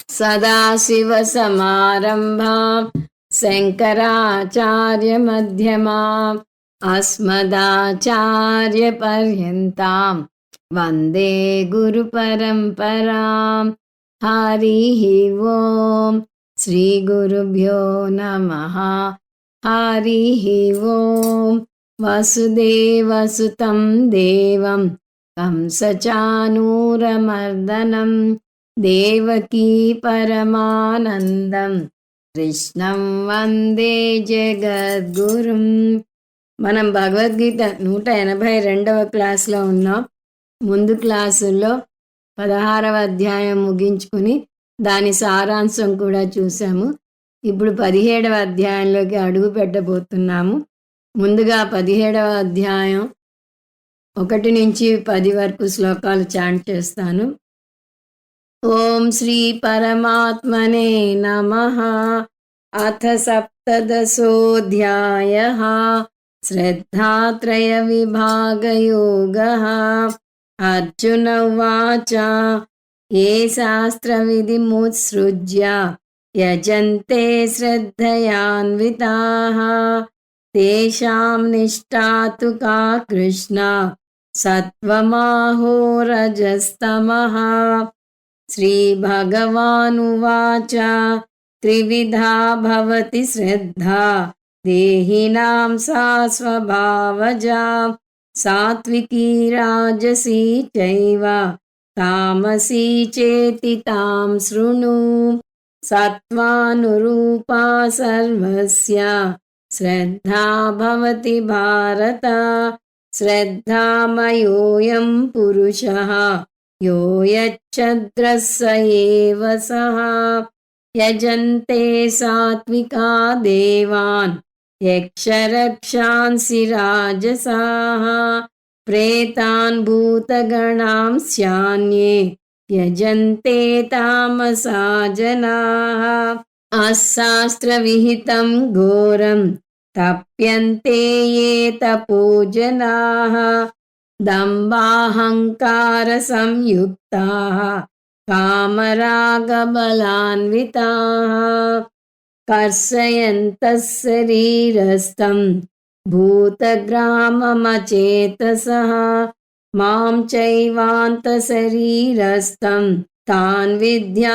सदाशिवसमारम्भां शङ्कराचार्यमध्यमाम् अस्मदाचार्यपर्यन्तां वन्दे गुरुपरम्परां। हरिः ओम् श्रीगुरुभ्यो नमः। हरिः ओम् वसुदेवसुतं देवं कंसचानूरमर्दनं देवकी పరమానందం కృష్ణం వందే జగద్గురుం. మనం భగవద్గీత 182వ క్లాస్లో ఉన్నాం. ముందు క్లాసుల్లో 16వ అధ్యాయం ముగించుకుని దాని సారాంశం కూడా చూసాము. ఇప్పుడు 17వ అధ్యాయంలోకి అడుగు పెట్టబోతున్నాము. ముందుగా 17వ అధ్యాయం 1 నుంచి 10 వరకు శ్లోకాలు చాంట్ చేస్తాను. ఓం శ్రీ పరమాత్మనే నమః. అథ సప్తదశోऽధ్యాయః శ్రద్ధాత్రయ విభాగయోగః. అర్జున ఉవాచ ఏ శాస్త్రవిధిముత్సృజ్య యజంతే శ్రద్ధయాన్వితాః తేషాం నిష్ఠా తు కా కృష్ణ సత్వమాహో రజస్తమః. శ్రీభగవానువాచ త్రివిధా భవతి శ్రద్ధా దేహినాం సా స్వభావజా సాత్వికీ రాజసీ చైవ తామసీ చేతి తాం శృణు. సత్వానురూపా సర్వస్య శ్రద్ధా భవతి భారత. శ్రద్ధామయోయం పురుషః యో యచ్చద్రః స ఏవ సః. యజంతే సాత్వికా దేవాన్ యక్షరక్షాంసి రాజసాః ప్రేతాన్ భూతగణాంస్యాన్యే యజంతే తామసా జనాః. అశాస్త్రవిహితం ఘోరం తప్యంతే ఏ తపో జనాః దంభాహంకార సంయుక్తాః కామరాగబలాన్వితాః కర్షయంతః శరీరస్థం భూతగ్రామమచేతసః మాం చైవాంత శరీరస్థం తాన్ విద్యాసురనిశ్చయాన్.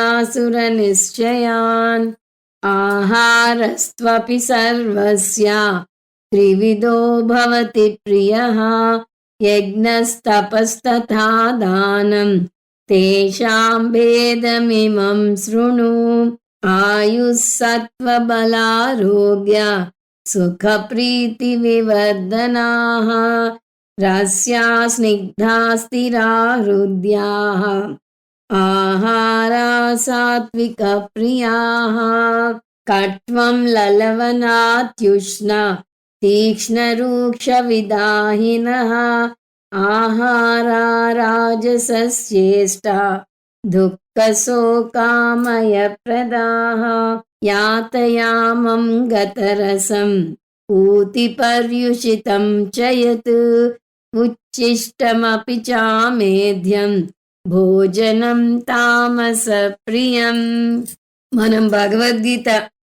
ఆహారస్త్వపి సర్వస్య త్రివిధో భవతి ప్రియః యజ్ఞస్తపస్తథా దానం తేషాం భేదమిమం శృణు. ఆయుః సత్వబలారోగ్య సుఖప్రీతి వివర్ధనాః రస్యా స్నిగ్ధా స్థిరా హృద్యాః ఆహారా సాత్విక ప్రియాః. కట్వం లలవనాత్యుష్ణ తీక్ష్ణరూక్ష విదాహినః ఆహారా రాజసస్యేష్ట దుఃఖశోకామయప్రదాః. యాతయామం గతరసం ఊతిపర్యుషితం చ యత్ ఉచ్ఛిష్టమపి చామేధ్యం భోజనం తామస ప్రియం. మనం భగవద్గీత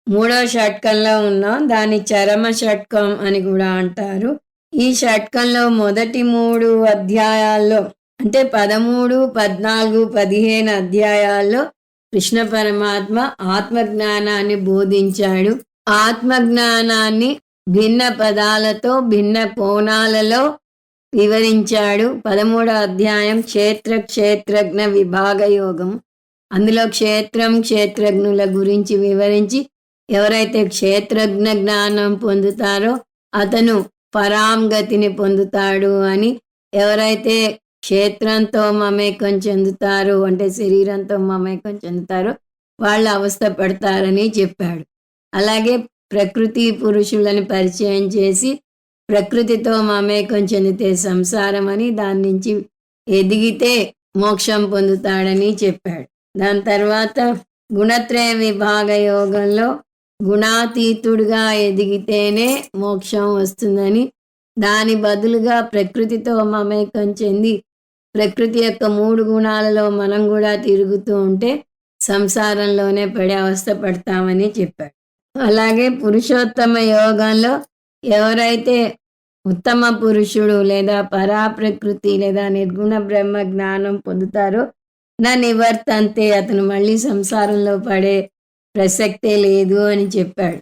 3వ షట్కంలో ఉన్నాం. దాని చరమ షట్కం అని కూడా అంటారు. ఈ షట్కంలో మొదటి 3 అధ్యాయాల్లో అంటే 13, 14, 15 అధ్యాయాల్లో కృష్ణ పరమాత్మ ఆత్మజ్ఞానాన్ని బోధించాడు. ఆత్మజ్ఞానాన్ని భిన్న పదాలతో భిన్న కోణాలలో వివరించాడు. 13వ అధ్యాయం క్షేత్రజ్ఞ విభాగ యోగం. అందులో క్షేత్రం క్షేత్రజ్ఞుల గురించి వివరించి ఎవరైతే క్షేత్రజ్ఞ జ్ఞానం పొందుతారో అతను పరాంగతిని పొందుతాడు అని, ఎవరైతే క్షేత్రంతో మమేకం చెందుతారు అంటే శరీరంతో మమేకం చెందుతారో వాళ్ళు అవస్థ పడతారని చెప్పాడు. అలాగే ప్రకృతి పురుషులని పరిచయం చేసి ప్రకృతితో మమేకం చెందితే సంసారం అని, దాని నుంచి ఎదిగితే మోక్షం పొందుతాడని చెప్పాడు. దాని తర్వాత గుణత్రయ విభాగ యోగంలో గుణాతీతుడుగా ఎదిగితేనే మోక్షం వస్తుందని, దాని బదులుగా ప్రకృతితో మమేకం చెంది ప్రకృతి యొక్క 3 గుణాలలో మనం కూడా తిరుగుతూ ఉంటే సంసారంలోనే పడే అవస్థ పడతామని చెప్పాడు. అలాగే పురుషోత్తమ యోగంలో ఎవరైతే ఉత్తమ పురుషుడు లేదా పరాప్రకృతి లేదా నిర్గుణ బ్రహ్మ జ్ఞానం పొందుతారో నా నివర్తంతే, అతను మళ్ళీ సంసారంలో పడే ప్రసక్తే లేదు అని చెప్పాడు.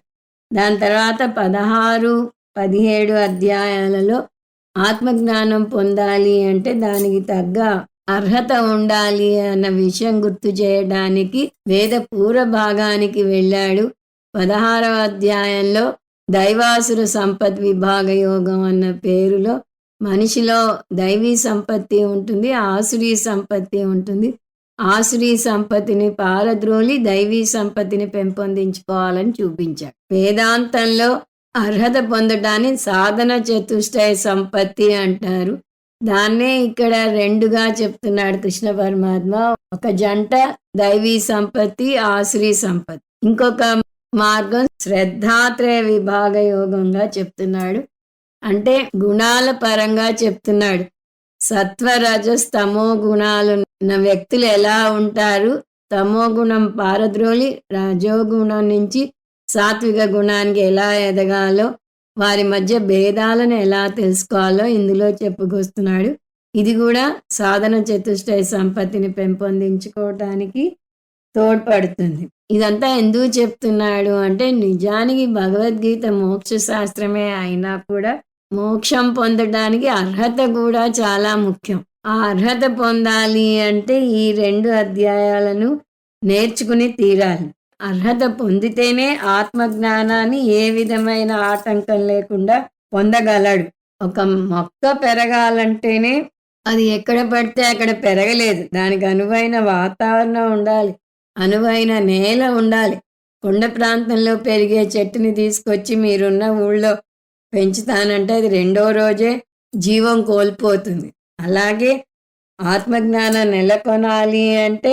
దాని తర్వాత 16, 17 అధ్యాయాలలో ఆత్మజ్ఞానం పొందాలి అంటే దానికి తగ్గ అర్హత ఉండాలి అన్న విషయం గుర్తు చేయడానికి వేద పూర్వ భాగానికి వెళ్ళాడు. 16వ అధ్యాయంలో దైవాసుర సంపత్ విభాగ యోగం అన్న పేరులో మనిషిలో దైవీ సంపత్తి ఉంటుంది, ఆసురీ సంపత్తి ఉంటుంది. ఆసురీ సంపత్తిని పారద్రోలి దైవీ సంపత్తిని పెంపొందించుకోవాలని చూపించాడు. వేదాంతంలో అర్హత పొందడాన్ని సాధన చతుష్టయ సంపత్తి అంటారు. దాన్నే ఇక్కడ రెండుగా చెప్తున్నాడు కృష్ణ పరమాత్మ. ఒక జంట దైవీ సంపత్తి, ఆసురీ సంపత్తి. ఇంకొక మార్గం శ్రద్ధాత్రయ విభాగ యోగంగా చెప్తున్నాడు. అంటే గుణాల పరంగా చెప్తున్నాడు. సత్వ రజస్ తమో గుణాలు ఉన్న వ్యక్తులు ఎలా ఉంటారు, తమో గుణం పారద్రోలి రజోగుణం నుంచి సాత్విక గుణానికి ఎలా ఎదగాలో, వారి మధ్య భేదాలను ఎలా తెలుసుకోవాలో ఇందులో చెప్పుకొస్తున్నాడు. ఇది కూడా సాధన చతుష్టయ సంపత్తిని పెంపొందించుకోవటానికి తోడ్పడుతుంది. ఇదంతా ఎందుకు చెప్తున్నాడు అంటే నిజానికి భగవద్గీత మోక్ష శాస్త్రమే అయినా కూడా మోక్షం పొందడానికి అర్హత కూడా చాలా ముఖ్యం. ఆ అర్హత పొందాలి అంటే ఈ 2 అధ్యాయాలను నేర్చుకుని తీరాలి. అర్హత పొందితేనే ఆత్మజ్ఞానాన్ని ఏ విధమైన ఆటంకం లేకుండా పొందగలడు. ఒక మొక్క పెరగాలంటేనే అది ఎక్కడ పడితే అక్కడ పెరగలేదు. దానికి అనువైన వాతావరణం ఉండాలి, అనువైన నేల ఉండాలి. కొండ ప్రాంతంలో పెరిగే చెట్టుని తీసుకొచ్చి మీరున్న ఊళ్ళో పెంచుతానంటే అది 2వ రోజే జీవం కోల్పోతుంది. అలాగే ఆత్మజ్ఞానం నెలకొనాలి అంటే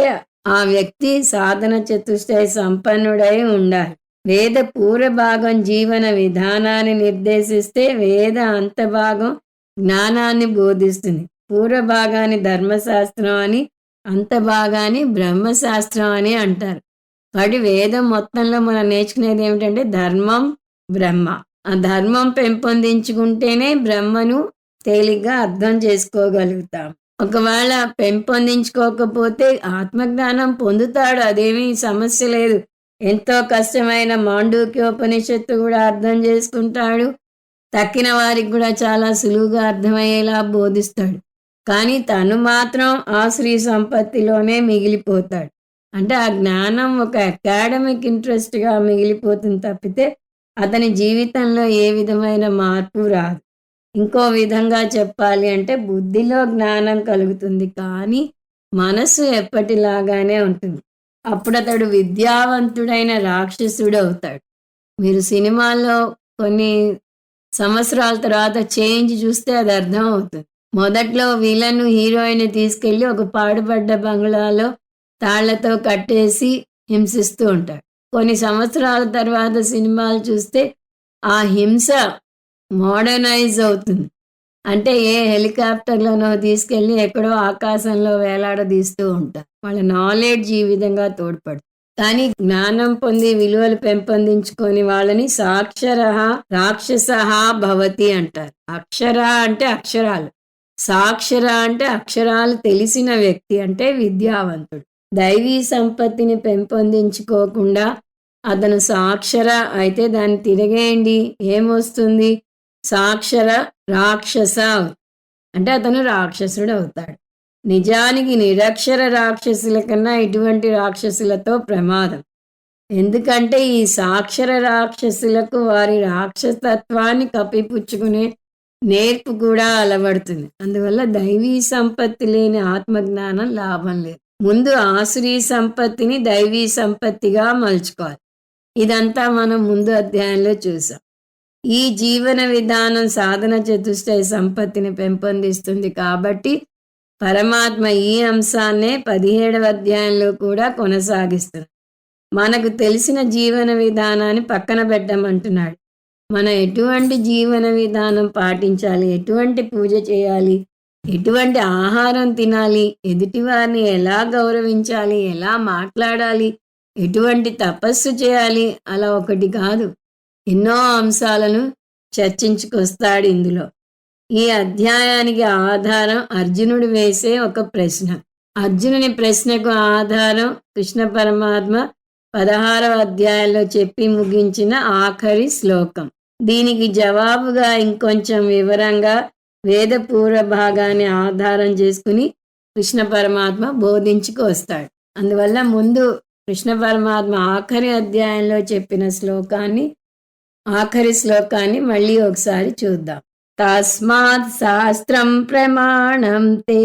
ఆ వ్యక్తి సాధన చతుష్టయ సంపన్నుడై ఉండాలి. వేద పూర్వ భాగం జీవన విధానాన్ని నిర్దేశిస్తే వేద అంతభాగం జ్ఞానాన్ని బోధిస్తుంది. పూర్వ భాగాన్ని ధర్మశాస్త్రం అని, అంతభాగాన్ని బ్రహ్మశాస్త్రం అని అంటారు. వాటి వేదం మొత్తంలో మనం నేర్చుకునేది ఏమిటంటే ధర్మం, బ్రహ్మ. ఆ ధర్మం పెంపొందించుకుంటేనే బ్రహ్మను తేలిగ్గా అర్థం చేసుకోగలుగుతాం. ఒకవేళ పెంపొందించుకోకపోతే ఆత్మజ్ఞానం పొందుతాడు, అదేమీ సమస్య లేదు. ఎంతో కష్టమైన మాండూక్యోపనిషత్తు కూడా అర్థం చేసుకుంటాడు. తక్కిన వారికి కూడా చాలా సులువుగా అర్థమయ్యేలా బోధిస్తాడు. కానీ తను మాత్రం ఆ శ్రీ సంపత్తిలోనే మిగిలిపోతాడు. అంటే ఆ జ్ఞానం ఒక అకాడమిక్ ఇంట్రెస్ట్గా మిగిలిపోతుంది తప్పితే అతని జీవితంలో ఏ విధమైన మార్పు రాదు. ఇంకో విధంగా చెప్పాలి అంటే బుద్ధిలో జ్ఞానం కలుగుతుంది, కానీ మనసు ఎప్పటిలాగానే ఉంటుంది. అప్పుడు అతడు విద్యావంతుడైన రాక్షసుడు అవుతాడు. మీరు సినిమాల్లో కొన్ని సంవత్సరాల తర్వాత చేంజ్ చూస్తే అది అర్థం అవుతుంది. మొదట్లో విలన్ హీరోయిన్ తీసుకెళ్ళి ఒక పాడుపడ్డ బంగ్లాలో తాళ్లతో కట్టేసి హింసిస్తూ ఉంటాడు. కొన్ని సంవత్సరాల తర్వాత సినిమాలు చూస్తే ఆ హింస మోడర్నైజ్ అవుతుంది. అంటే ఏ హెలికాప్టర్లోనో తీసుకెళ్ళి ఎక్కడో ఆకాశంలో వేలాడదీస్తూ ఉంటారు. వాళ్ళ నాలెడ్జ్ ఈ విధంగా తోడ్పడుతుంది. కానీ జ్ఞానం పొంది విలువలు పెంపొందించుకొని వాళ్ళని సాక్షరః రాక్షసః భవతి అంటారు. అక్షర అంటే అక్షరాలు, సాక్షర అంటే అక్షరాలు తెలిసిన వ్యక్తి అంటే విద్యావంతుడు. దైవీ సంపత్తిని పెంపొందించుకోకుండా అతను సాక్షర అయితే దాన్ని తిరగేయండి, ఏమొస్తుంది? సాక్షర రాక్షస అంటే అతను రాక్షసుడు అవుతాడు. నిజానికి నిరక్షర రాక్షసుల కన్నా ఇటువంటి రాక్షసులతో ప్రమాదం. ఎందుకంటే ఈ సాక్షర రాక్షసులకు వారి రాక్షసత్వాన్ని కప్పిపుచ్చుకునే నేర్పు కూడా అలవడుతుంది. అందువల్ల దైవీ సంపత్తి లేని ఆత్మజ్ఞానం లాభం లేదు. ముందు ఆసురీ సంపత్తిని దైవీ సంపత్తిగా మలుచుకోవాలి. ఇదంతా మనం ముందు అధ్యాయంలో చూసాం. ఈ జీవన విధానం సాధన చతుష్టయ సంపత్తిని పెంపొందిస్తుంది కాబట్టి పరమాత్మ ఈ అంశాన్నే 17వ అధ్యాయంలో కూడా కొనసాగిస్తున్నాడు. మనకు తెలిసిన జీవన విధానాన్ని పక్కన పెట్టమంటున్నాడు. మనం ఎటువంటి జీవన విధానం పాటించాలి, ఎటువంటి పూజ చేయాలి, ఎటువంటి ఆహారం తినాలి, ఎదుటివారిని ఎలా గౌరవించాలి, ఎలా మాట్లాడాలి, ఎటువంటి తపస్సు చేయాలి, అలా ఒకటి కాదు. ఎన్నో అంశాలను చర్చించుకొస్తాడు ఇందులో. ఈ అధ్యాయానికి ఆధారం అర్జునుడు వేసే ఒక ప్రశ్న. అర్జునుని ప్రశ్నకు ఆధారం కృష్ణ పరమాత్మ 16వ అధ్యాయంలో చెప్పి ముగించిన ఆఖరి శ్లోకం. దీనికి జవాబుగా ఇంకొంచెం వివరంగా వేద పూర్వ భాగాన్ని ఆధారం చేసుకుని కృష్ణ పరమాత్మ బోధించుకు వస్తాడు. అందువల్ల ముందు కృష్ణ పరమాత్మ ఆఖరి అధ్యాయంలో చెప్పిన ఆఖరి శ్లోకాన్ని మళ్ళీ ఒకసారి చూద్దాం. తస్మాత్ శాస్త్రం ప్రమాణం తే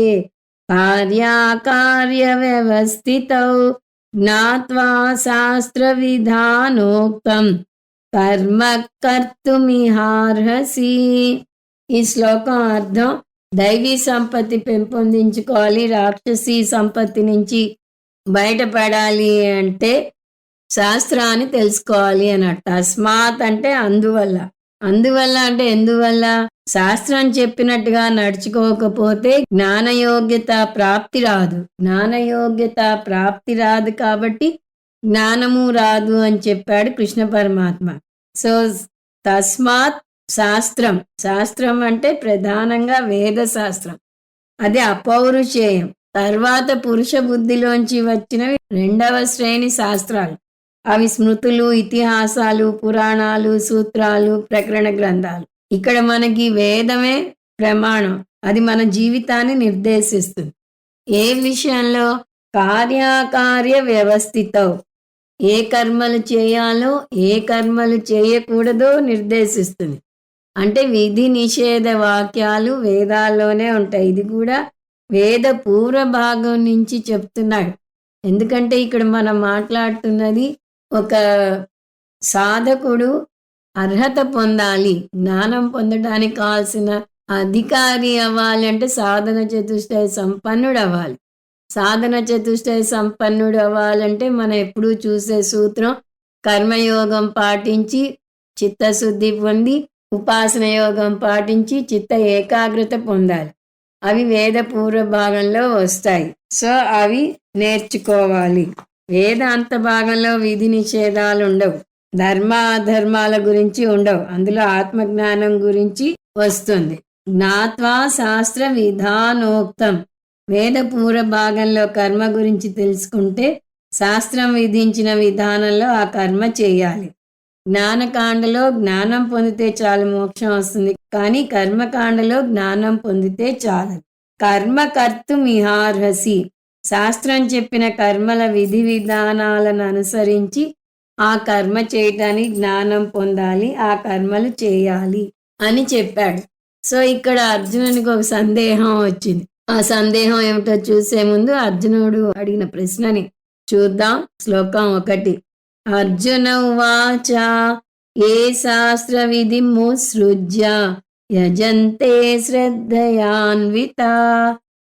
కార్యాకార్య వ్యవస్థితౌ జ్ఞాత్వా శాస్త్ర విధానోక్తం కర్మ కర్తుమిహార్హసి. ఈ శ్లోకం అర్థం దైవీ సంపత్తి పెంపొందించుకోవాలి, రాక్షసీ సంపత్తి నుంచి బయటపడాలి అంటే శాస్త్రాన్ని తెలుసుకోవాలి అన్నట్టు. తస్మాత్ అంటే అందువల్ల, అందువల్ల అంటే ఎందువల్ల? శాస్త్రం చెప్పినట్టుగా నడుచుకోకపోతే జ్ఞానయోగ్యత ప్రాప్తి రాదు. జ్ఞానయోగ్యత ప్రాప్తి రాదు కాబట్టి జ్ఞానము రాదు అని చెప్పాడు కృష్ణ పరమాత్మ. సో తస్మాత్ శాస్త్రం, శాస్త్రం అంటే ప్రధానంగా వేద శాస్త్రం, అది అపౌరుషేయం. తర్వాత పురుష బుద్ధిలోంచి వచ్చినవి 2వ శ్రేణి శాస్త్రాలు. అవి స్మృతులు, ఇతిహాసాలు, పురాణాలు, సూత్రాలు, ప్రకరణ గ్రంథాలు. ఇక్కడ మనకి వేదమే ప్రమాణం, అది మన జీవితాన్ని నిర్దేశిస్తుంది. ఏ విషయంలో? కార్యాకార్య వ్యవస్థితం. ఏ కర్మలు చేయాలో, ఏ కర్మలు చేయకూడదో నిర్దేశిస్తుంది. అంటే విధి నిషేధ వాక్యాలు వేదాల్లోనే ఉంటాయి. ఇది కూడా వేద పూర్వ భాగం నుంచి చెప్తున్నాడు. ఎందుకంటే ఇక్కడ మనం మాట్లాడుతున్నది ఒక సాధకుడు అర్హత పొందాలి, జ్ఞానం పొందడానికి కావాల్సిన అధికారి అవ్వాలి అంటే సాధన చతుష్టయ సంపన్నుడు అవ్వాలి. సాధన చతుష్టయ సంపన్నుడు అవ్వాలంటే మనం ఎప్పుడూ చూసే సూత్రం కర్మయోగం పాటించి చిత్తశుద్ధి పొంది, ఉపాసన యోగం పాటించి చిత్త ఏకాగ్రత పొందాలి. అవి వేద పూర్వ భాగంలో వస్తాయి. సో అవి నేర్చుకోవాలి. వేదాంత భాగంలో విధి నిషేధాలు ఉండవు, ధర్మాధర్మాల గురించి ఉండవు. అందులో ఆత్మజ్ఞానం గురించి వస్తుంది. జ్ఞాత్వా శాస్త్ర విధానోక్తం. వేద పూర్వ భాగంలో కర్మ గురించి తెలుసుకుంటే శాస్త్రం విధించిన విధానంలో ఆ కర్మ చేయాలి. జ్ఞానకాండలో జ్ఞానం పొందితే చాలు మోక్షం వస్తుంది, కానీ కర్మకాండలో జ్ఞానం పొందితే చాలదు. కర్మ కర్తుమిహార్హసి. శాస్త్రం చెప్పిన కర్మల విధి విధానాలను అనుసరించి ఆ కర్మ చేయటానికి జ్ఞానం పొందాలి, ఆ కర్మలు చేయాలి అని చెప్పాడు. సో ఇక్కడ అర్జునునికి ఒక సందేహం వచ్చింది. ఆ సందేహం ఏమిటో చూసే ముందు అర్జునుడు అడిగిన ప్రశ్నని చూద్దాం. శ్లోకం 1. అర్జున ఉవాచ ఏ శాస్త్ర విధి ముసృజ్య యజంతే శ్రద్ధయాన్వితా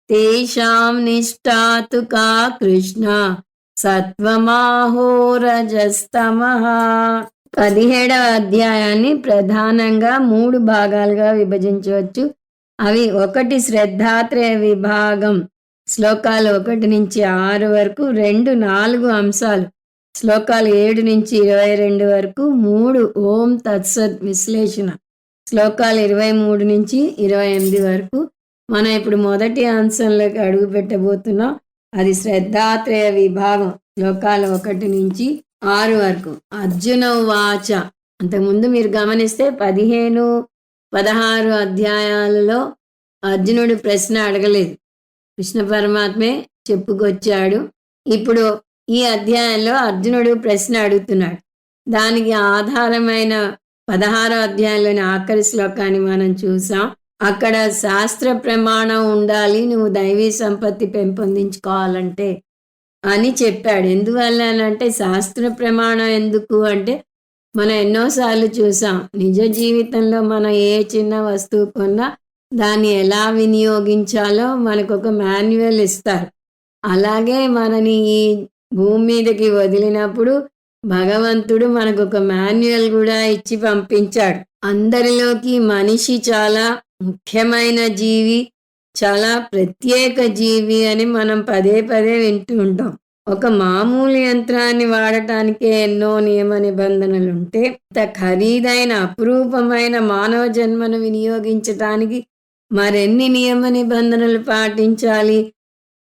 తేషాం నిష్ఠాతు కా కృష్ణ సత్వమాహో రజస్తమః. 17వ అధ్యాయాన్ని ప్రధానంగా 3 భాగాలుగా విభజించవచ్చు. అవి 1 శ్రద్ధాత్రయ విభాగం, శ్లోకాలు 1 నుంచి 6 వరకు. 2 4 అంశాలు, శ్లోకాలు 7 నుంచి 22 వరకు. 3 ఓం తత్సత్ విశ్లేషణ, శ్లోకాలు 23 నుంచి 28 వరకు. మనం ఇప్పుడు మొదటి అంశంలోకి అడుగు పెట్టబోతున్నాం. అది శ్రద్ధాత్రయ విభాగం, శ్లోకాలు 1 నుంచి 6 వరకు. అర్జున వాచ. అంతకుముందు మీరు గమనిస్తే 15, 16 అధ్యాయాలలో అర్జునుడు ప్రశ్న అడగలేదు, కృష్ణ పరమాత్మే చెప్పుకొచ్చాడు. ఇప్పుడు ఈ అధ్యాయంలో అర్జునుడు ప్రశ్న అడుగుతున్నాడు. దానికి ఆధారమైన 16వ అధ్యాయంలోని ఆఖరి శ్లోకాన్ని మనం చూసాం. అక్కడ శాస్త్ర ప్రమాణం ఉండాలి, నువ్వు దైవీ సంపత్తి పెంపొందించుకోవాలంటే అని చెప్పాడు. ఎందువల్లనంటే శాస్త్ర ప్రమాణం ఎందుకు అంటే మనం ఎన్నోసార్లు చూసాం, నిజ జీవితంలో మనం ఏ చిన్న వస్తువు కొన్నా దాన్ని ఎలా వినియోగించాలో మనకు ఒక మాన్యువల్ ఇస్తారు. అలాగే మనని ఈ భూమి మీదకి వదిలినప్పుడు భగవంతుడు మనకు ఒక మాన్యువల్ కూడా ఇచ్చి పంపించాడు. అందరిలోకి మనిషి చాలా ముఖ్యమైన జీవి, చాలా ప్రత్యేక జీవి అని మనం పదే పదే వింటూ ఉంటాం. ఒక మామూలు యంత్రాన్ని వాడటానికే ఎన్నో నియమ నిబంధనలుంటే, ఇంత ఖరీదైన అపురూపమైన మానవ జన్మను వినియోగించటానికి మరెన్ని నియమ నిబంధనలు పాటించాలి.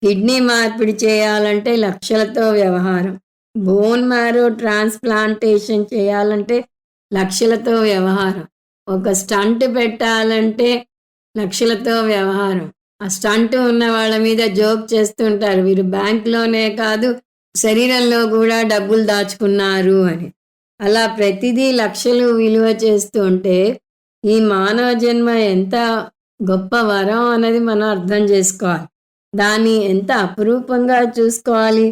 కిడ్నీ మార్పిడి చేయాలంటే లక్షలతో వ్యవహారం. బోన్ మ్యారో ట్రాన్స్‌ప్లాంటేషన్ చేయాలంటే లక్షలతో వ్యవహారం. ఒక స్టంట్ పెట్టాలంటే లక్షలతో వ్యవహారం. ఆ స్టంట్ ఉన్న వాళ్ళ మీద జోక్ చేస్తుంటారు. వీరు బ్యాంక్‌లోనే కాదు, శరీరంలో గూడా డబ్బులు దాచుకున్నారు అని. అలా ప్రతిదీ లక్షలు విలువ చేస్తూ ఉంటే, ఈ మానవ జన్మ ఎంత గొప్ప వరం అన్నది మనం అర్థం చేసుకోవాలి. దాన్ని ఎంత అపురూపంగా చూసుకోవాలి.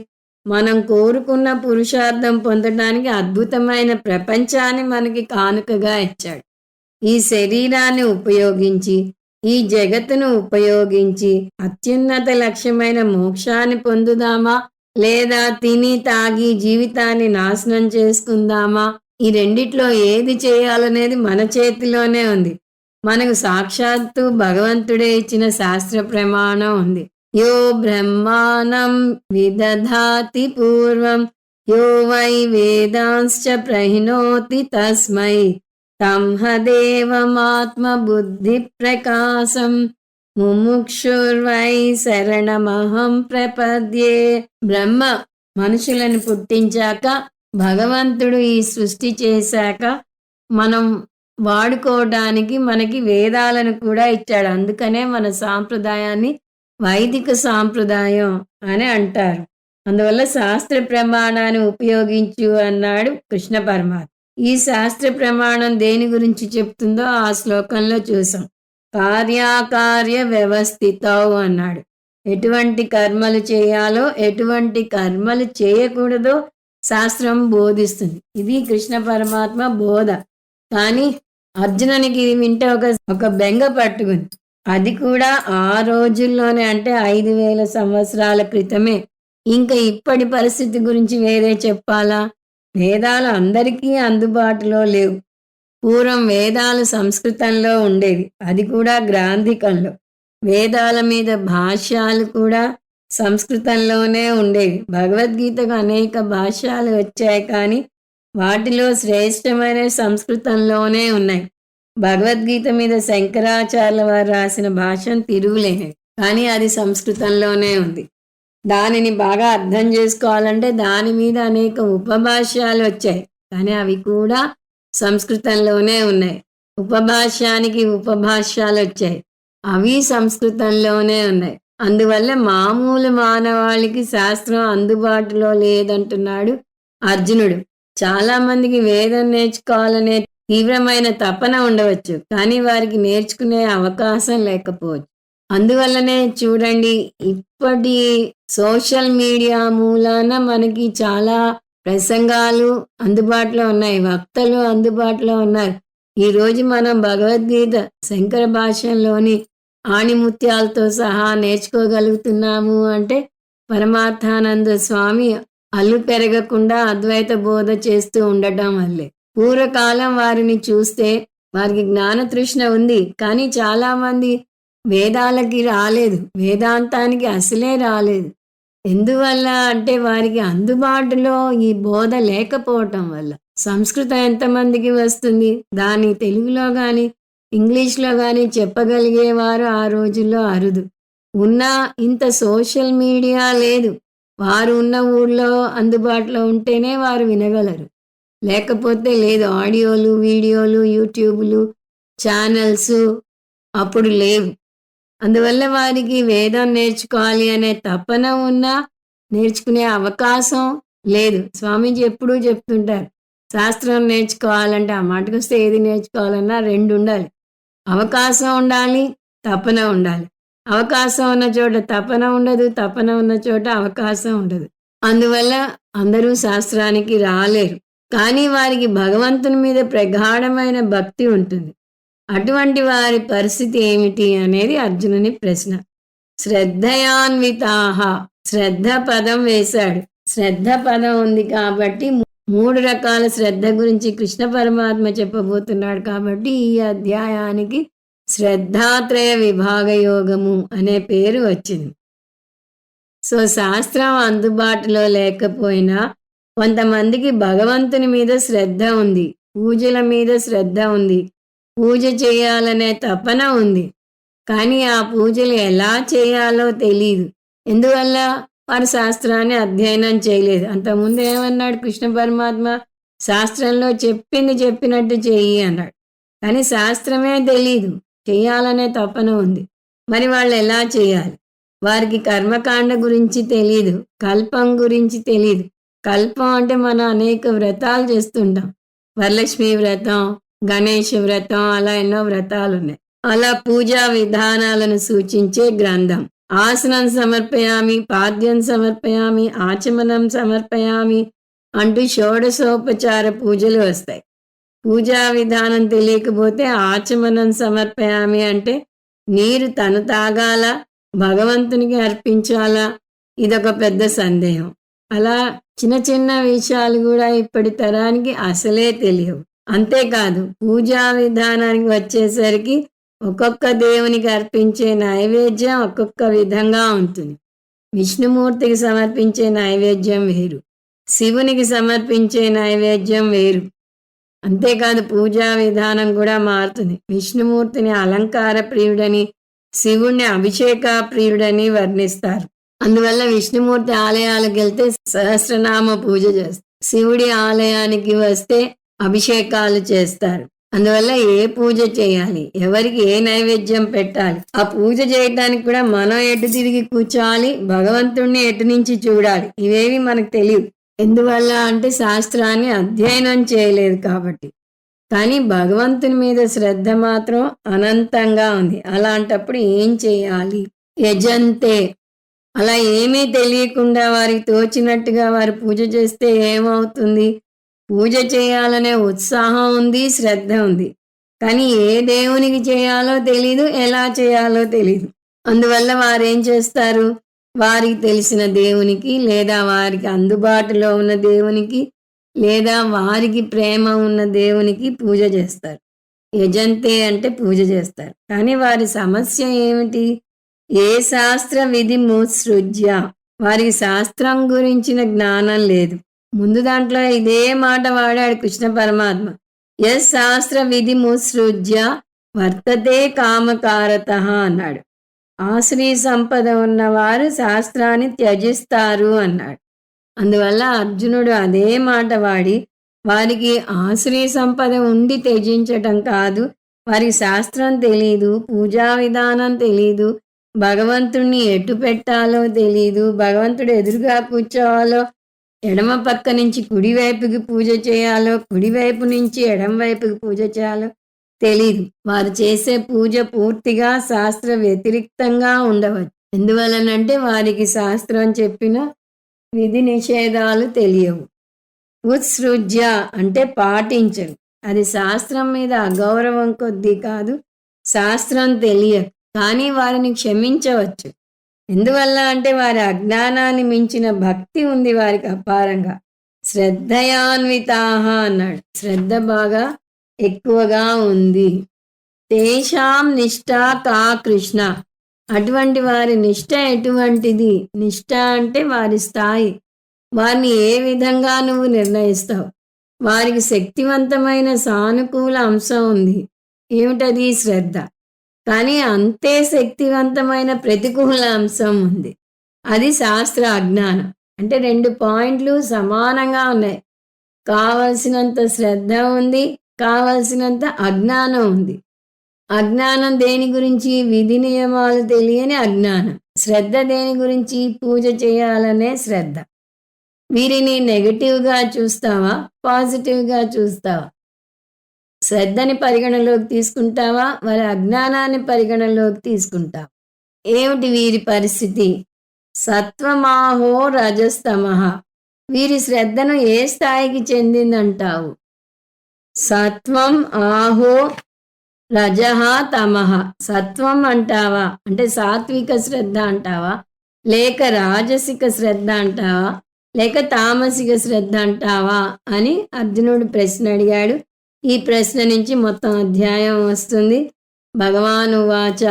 మనం కోరుకున్న పురుషార్థం పొందడానికి అద్భుతమైన ప్రపంచాన్ని మనకి కానుకగా ఇచ్చాడు. ఈ శరీరాన్ని ఉపయోగించి, ఈ జగత్తును ఉపయోగించి అత్యున్నత లక్ష్యమైన మోక్షాన్ని పొందుదామా, లేదా తిని తాగి జీవితాన్ని నాశనం చేసుకుందామా? ఈ రెండిట్లో ఏది చేయాలనేది మన చేతిలోనే ఉంది. మనకు సాక్షాత్తు భగవంతుడే ఇచ్చిన శాస్త్ర ప్రమాణం ఉంది. యో బ్రహ్మాణం విదధాతి పూర్వం యో వై వేదాంశ్చ ప్రహిణోతి తస్మై తంహదేవమాత్మ బుద్ధి ప్రకాశం ముముక్షుర్వై శరణమహం ప్రపద్యే. బ్రహ్మ మనుషులను పుట్టించాక, భగవంతుడు ఈ సృష్టి చేశాక మనం వాడుకోవడానికి మనకి వేదాలను కూడా ఇచ్చాడు. అందుకనే మన సాంప్రదాయాన్ని వైదిక సాంప్రదాయం అని అంటారు. అందువల్ల శాస్త్ర ప్రమాణాన్ని ఉపయోగించు అన్నాడు కృష్ణ పరమాత్మ. ఈ శాస్త్ర ప్రమాణం దేని గురించి చెప్తుందో ఆ శ్లోకంలో చూసాం. కార్యాకార్య వ్యవస్థితౌ అన్నాడు. ఎటువంటి కర్మలు చేయాలో, ఎటువంటి కర్మలు చేయకూడదో శాస్త్రం బోధిస్తుంది. ఇది కృష్ణ పరమాత్మ బోధ. కానీ అర్జునునికి ఇది వింటే ఒక బెంగ పట్టుకుంది. అది కూడా ఆ రోజుల్లోనే, అంటే 5000 సంవత్సరాల క్రితమే. ఇంకా ఇప్పటి పరిస్థితి గురించి వేరే చెప్పాలా? వేదాలు అందరికీ అందుబాటులో లేవు. పూర్వం వేదాలు సంస్కృతంలో ఉండేవి, అది కూడా గ్రాంధికంలో. వేదాల మీద భాష్యాలు కూడా సంస్కృతంలోనే ఉండేవి. భగవద్గీతకు అనేక భాష్యాలు వచ్చాయి, కానీ వాటిలో శ్రేష్టమైన సంస్కృతంలోనే ఉన్నాయి. భగవద్గీత మీద శంకరాచార్యుల వారు రాసిన భాష్యం తిరుగులేనిది, కానీ అది సంస్కృతంలోనే ఉంది. దానిని బాగా అర్థం చేసుకోవాలంటే దాని మీద అనేక ఉపభాష్యాలు వచ్చాయి, కానీ అవి కూడా సంస్కృతంలోనే ఉన్నాయి. ఉపభాష్యానికి ఉపభాష్యాలు వచ్చాయి, అవి సంస్కృతంలోనే ఉన్నాయి. అందువల్ల మామూలు మానవాళికి శాస్త్రం అందుబాటులో లేదంటున్నాడు అర్జునుడు. చాలా మందికి వేదం నేర్చుకోవాలనే తీవ్రమైన తపన ఉండవచ్చు, కానీ వారికి నేర్చుకునే అవకాశం లేకపోవచ్చు. అందువల్లనే చూడండి, ఇప్పటి సోషల్ మీడియా మూలాన మనకి చాలా ప్రసంగాలు అందుబాటులో ఉన్నాయి, వక్తలు అందుబాటులో ఉన్నారు. ఈరోజు మనం భగవద్గీత శంకర భాష్యంలోని ఆణిముత్యాలతో సహా నేర్చుకోగలుగుతున్నాము అంటే పరమార్థానంద స్వామి అల్లు పెరగకుండా అద్వైత బోధ చేస్తూ ఉండటం వల్లే. పూర్వకాలం వారిని చూస్తే వారికి జ్ఞాన తృష్ణ ఉంది, కానీ చాలామంది వేదాలకి రాలేదు, వేదాంతానికి అసలే రాలేదు. ఎందువల్ల అంటే వారికి అందుబాటులో ఈ బోధ లేకపోవటం వల్ల. సంస్కృతం ఎంతమందికి వస్తుంది? దాన్ని తెలుగులో కానీ ఇంగ్లీష్లో కానీ చెప్పగలిగేవారు ఆ రోజుల్లో అరుదు. ఉన్నా ఇంత సోషల్ మీడియా లేదు. వారు ఉన్న ఊళ్ళో అందుబాటులో ఉంటేనే వారు వినగలరు, లేకపోతే లేదు. ఆడియోలు, వీడియోలు, యూట్యూబ్లు, ఛానల్స్ అప్పుడు లేవు. అందువల్ల వారికి వేదం నేర్చుకోవాలి అనే తపన ఉన్నా నేర్చుకునే అవకాశం లేదు. స్వామీజీ ఎప్పుడూ చెప్తుంటారు, శాస్త్రం నేర్చుకోవాలంటే ఆ మాటకొస్తే ఏది నేర్చుకోవాలన్నా 2 ఉండాలి. అవకాశం ఉండాలి, తపన ఉండాలి. అవకాశం ఉన్న చోట తపన ఉండదు, తపన ఉన్న చోట అవకాశం ఉండదు. అందువల్ల అందరూ శాస్త్రానికి రాలేరు. కానీ వారికి భగవంతుని మీద ప్రగాఢమైన భక్తి ఉంటుంది. అటువంటి వారి పరిస్థితి ఏమిటి అనేది అర్జునుని ప్రశ్న. శ్రద్ధయాన్వితాహ, శ్రద్ధ పదం వేశాడు. శ్రద్ధ పదం ఉంది కాబట్టి 3 రకాల శ్రద్ధ గురించి కృష్ణ పరమాత్మ చెప్పబోతున్నాడు. కాబట్టి ఈ అధ్యాయానికి శ్రద్ధాత్రయ విభాగ యోగము అనే పేరు వచ్చింది. సో శాస్త్రం అందుబాటులో లేకపోయినా కొంతమందికి భగవంతుని మీద శ్రద్ధ ఉంది, పూజల మీద శ్రద్ధ ఉంది, పూజ చేయాలనే తపన ఉంది. కానీ ఆ పూజలు ఎలా చేయాలో తెలియదు. ఎందువల్ల? వారు శాస్త్రాన్ని అధ్యయనం చేయలేదు. అంతకుముందు ఏమన్నాడు కృష్ణ పరమాత్మ? శాస్త్రంలో చెప్పింది చెప్పినట్టు చెయ్యి అన్నాడు. కానీ శాస్త్రమే తెలీదు, చెయ్యాలనే తపన ఉంది. మరి వాళ్ళు ఎలా చేయాలి? వారికి కర్మకాండ గురించి తెలీదు, కల్పం గురించి తెలీదు. కల్పం అంటే మనం అనేక వ్రతాలు చేస్తుంటాం. వరలక్ష్మి వ్రతం, గణేష వ్రతం, అలా ఎన్నో వ్రతాలు ఉన్నాయి. అలా పూజా విధానాలను సూచించే గ్రంథం. ఆసనం సమర్పయామి, పాద్యం సమర్పయామి, ఆచమనం సమర్పయామి అంటూ షోడశోపచార పూజలు వస్తాయి. పూజా విధానం తెలియకపోతే ఆచమనం సమర్పయామి అంటే నీరు తను తాగాల, భగవంతునికి అర్పించాలా? ఇదొక పెద్ద సందేహం. అలా చిన్న చిన్న విషయాలు కూడా ఇప్పటి తరానికి అసలే తెలియవు. అంతేకాదు పూజా విధానానికి వచ్చేసరికి ఒక్కొక్క దేవునికి అర్పించే నైవేద్యం ఒక్కొక్క విధంగా ఉంటుంది. విష్ణుమూర్తికి సమర్పించే నైవేద్యం వేరు, శివునికి సమర్పించే నైవేద్యం వేరు. అంతేకాదు పూజా విధానం కూడా మారుతుంది. విష్ణుమూర్తిని అలంకార ప్రియుడని, శివుణ్ణి అభిషేక ప్రియుడని వర్ణిస్తారు. అందువల్ల విష్ణుమూర్తి ఆలయాలకు వెళ్తే సహస్రనామ పూజ చేస్తారు, శివుడి ఆలయానికి వస్తే అభిషేకాలు చేస్తారు. అందువల్ల ఏ పూజ చేయాలి, ఎవరికి ఏ నైవేద్యం పెట్టాలి, ఆ పూజ చేయడానికి కూడా మనం ఎటు తిరిగి కూర్చోవాలి, భగవంతుణ్ణి ఎటు నుంచి చూడాలి, ఇవేవి మనకు తెలియదు. ఎందువల్ల అంటే శాస్త్రాన్ని అధ్యయనం చేయలేదు కాబట్టి. కానీ భగవంతుని మీద శ్రద్ధ మాత్రం అనంతంగా ఉంది. అలాంటప్పుడు ఏం చేయాలి? యజంతే. అలా ఏమీ తెలియకుండా వారికి తోచినట్టుగా వారు పూజ చేస్తే ఏమవుతుంది? పూజ చేయాలనే ఉత్సాహం ఉంది, శ్రద్ధ ఉంది. కానీ ఏ దేవునికి చేయాలో తెలీదు, ఎలా చేయాలో తెలీదు. అందువల్ల వారేం చేస్తారు? వారికి తెలిసిన దేవునికి, లేదా వారికి అందుబాటులో ఉన్న దేవునికి, లేదా వారికి ప్రేమ ఉన్న దేవునికి పూజ చేస్తారు. యజంతే అంటే పూజ చేస్తారు. కానీ వారి సమస్య ఏమిటి? ఏ శాస్త్ర విధి ముత్సృజ్య. వారికి శాస్త్రం గురించిన జ్ఞానం లేదు. ముందు దాంట్లో ఇదే మాట వాడాడు కృష్ణ పరమాత్మ. యస్ శాస్త్ర విధి ముత్సృజ్య వర్తతే కామకారత అన్నాడు. ఆశ్రీ సంపద ఉన్నవారు శాస్త్రాన్ని త్యజిస్తారు అన్నాడు. అందువల్ల అర్జునుడు అదే మాట వాడి వారికి ఆశ్రీ సంపద ఉండి త్యజించటం కాదు, వారికి శాస్త్రం తెలీదు, పూజా విధానం తెలీదు, భగవంతుణ్ణి ఎటు పెట్టాలో తెలీదు, భగవంతుడు ఎదురుగా కూర్చోవాలో, ఎడమ పక్క నుంచి కుడివైపుకి పూజ చేయాలో, కుడివైపు నుంచి ఎడమ వైపుకి పూజ చేయాలో తెలీదు. వారు చేసే పూజ పూర్తిగా శాస్త్ర వ్యతిరిక్తంగా ఉండవచ్చు. ఎందువలనంటే వారికి శాస్త్రం చెప్పిన విధి నిషేధాలు తెలియవు. ఉత్సృజ్య అంటే పాటించరు. అది శాస్త్రం మీద అగౌరవం కొద్దీ కాదు, శాస్త్రం తెలియదు. కానీ వారిని క్షమించవచ్చు. ఎందువల్ల అంటే వారి అజ్ఞానాన్ని మించిన భక్తి ఉంది వారికి అపారంగా. శ్రద్ధయాన్వితాహ అన్నాడు. శ్రద్ధ బాగా ఎక్కువగా ఉంది. తేషాం నిష్ఠ కా కృష్ణ. అటువంటి వారి నిష్ఠ ఎటువంటిది? నిష్ఠ అంటే వారి స్థాయి. వారిని ఏ విధంగా నువ్వు నిర్ణయిస్తావు? వారికి శక్తివంతమైన సానుకూల అంశం ఉంది. ఏమిటది? శ్రద్ధ. కానీ అంతే శక్తివంతమైన ప్రతికూల అంశం ఉంది. అది శాస్త్ర అజ్ఞానం. అంటే 2 పాయింట్లు సమానంగా ఉన్నాయి. కావలసినంత శ్రద్ధ ఉంది, కావలసినంత అజ్ఞానం ఉంది. అజ్ఞానం దేని గురించి? విధి నియమాలు తెలియని అజ్ఞానం. శ్రద్ధ దేని గురించి? పూజ చేయాలనే శ్రద్ధ. వీరిని నెగటివ్గా చూస్తావా, పాజిటివ్గా చూస్తావా? శ్రద్ధని పరిగణలోకి తీసుకుంటావా, వారి అజ్ఞానాన్ని పరిగణలోకి తీసుకుంటావా? ఏమిటి వీరి పరిస్థితి? సత్వమాహో రజస్తమః. వీరి శ్రద్ధను ఏ స్థాయికి చెందిందంటావు? సత్వం ఆహో రజః తమః. సత్వం అంటావా అంటే సాత్విక శ్రద్ధ అంటావా, లేక రాజసిక శ్రద్ధ అంటావా, లేక తామసిక శ్రద్ధ అంటావా అని అర్జునుడు ప్రశ్న అడిగాడు. ఈ ప్రశ్న నుంచి మొత్తం అధ్యాయం వస్తుంది. భగవానువాచ.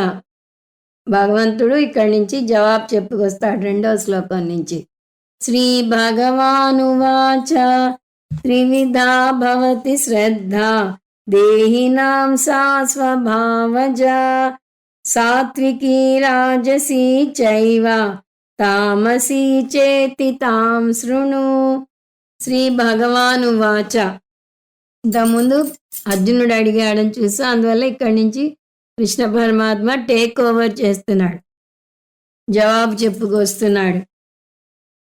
భగవంతుడు ఇక్కడి నుంచి జవాబు చెప్పుకొస్తాడు 2వ శ్లోకం నుంచి. శ్రీ భగవానువాచ. త్రివిధా భవతి శ్రద్ధ దేహినాం సా స్వభావజా సాత్వికీ రాజసీ చైవ తామసీ చేతి తాం శృణు. శ్రీ భగవానువాచ. ఇంతకుముందు అర్జునుడు అడిగాడని చూసి అందువల్ల ఇక్కడి నుంచి కృష్ణ పరమాత్మ టేక్ ఓవర్ చేస్తున్నాడు, జవాబు చెప్పుకొస్తున్నాడు.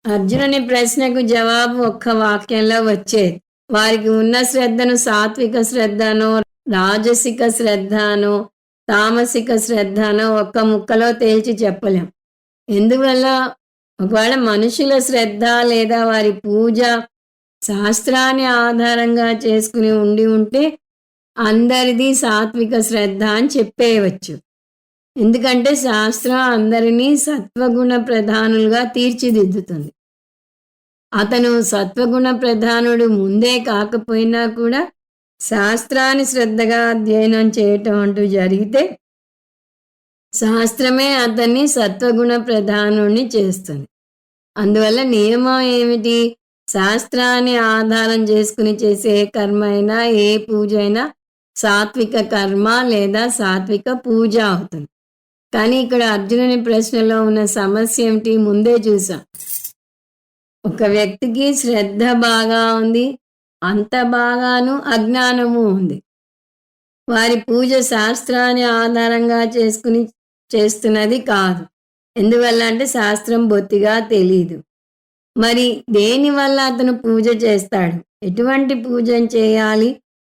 అర్జునుని ప్రశ్నకు జవాబు ఒక్క వాక్యంలో వచ్చేది. వారికి ఉన్న శ్రద్ధను సాత్విక శ్రద్ధనో రాజసిక శ్రద్ధనో తామసిక శ్రద్ధనో ఒక్క ముక్కలో తేల్చి చెప్పలేం. ఎందువల్ల? ఒకవేళ మనుషుల శ్రద్ధ లేదా వారి పూజ శాస్త్రాన్ని ఆధారంగా చేసుకుని ఉంటే అందరిది సాత్విక శ్రద్ధ అని చెప్పేయవచ్చు. ఎందుకంటే శాస్త్రం అందరినీ సత్వగుణ ప్రధానులుగా తీర్చిదిద్దుతుంది. అతను సత్వగుణ ప్రధానుడు ముందే కాకపోయినా కూడా శాస్త్రాన్ని శ్రద్ధగా అధ్యయనం చేయటం అంటూ జరిగితే శాస్త్రమే అతన్ని సత్వగుణ ప్రధానుణ్ణి చేస్తుంది. అందువల్ల నియమం ఏమిటి? శాస్త్రాన్ని ఆధారం చేసుకుని చేసే కర్మ అయినా ఏ పూజ అయినా సాత్విక కర్మ లేదా సాత్విక పూజ అవుతుంది. కానీ ఇక్కడ అర్జునుని ప్రశ్నలో ఉన్న సమస్య ఏమిటి? ముందే చూసాం. ఒక వ్యక్తికి శ్రద్ధ బాగా ఉంది, అంత బాగాను అజ్ఞానము ఉంది. వారి పూజ శాస్త్రాన్ని ఆధారంగా చేసుకుని చేస్తున్నది కాదు. ఎందువల్ల అంటే శాస్త్రం బొత్తిగా తెలీదు. మరి దేనివల్ల అతను పూజ చేస్తాడు? ఎటువంటి పూజ చేయాలి?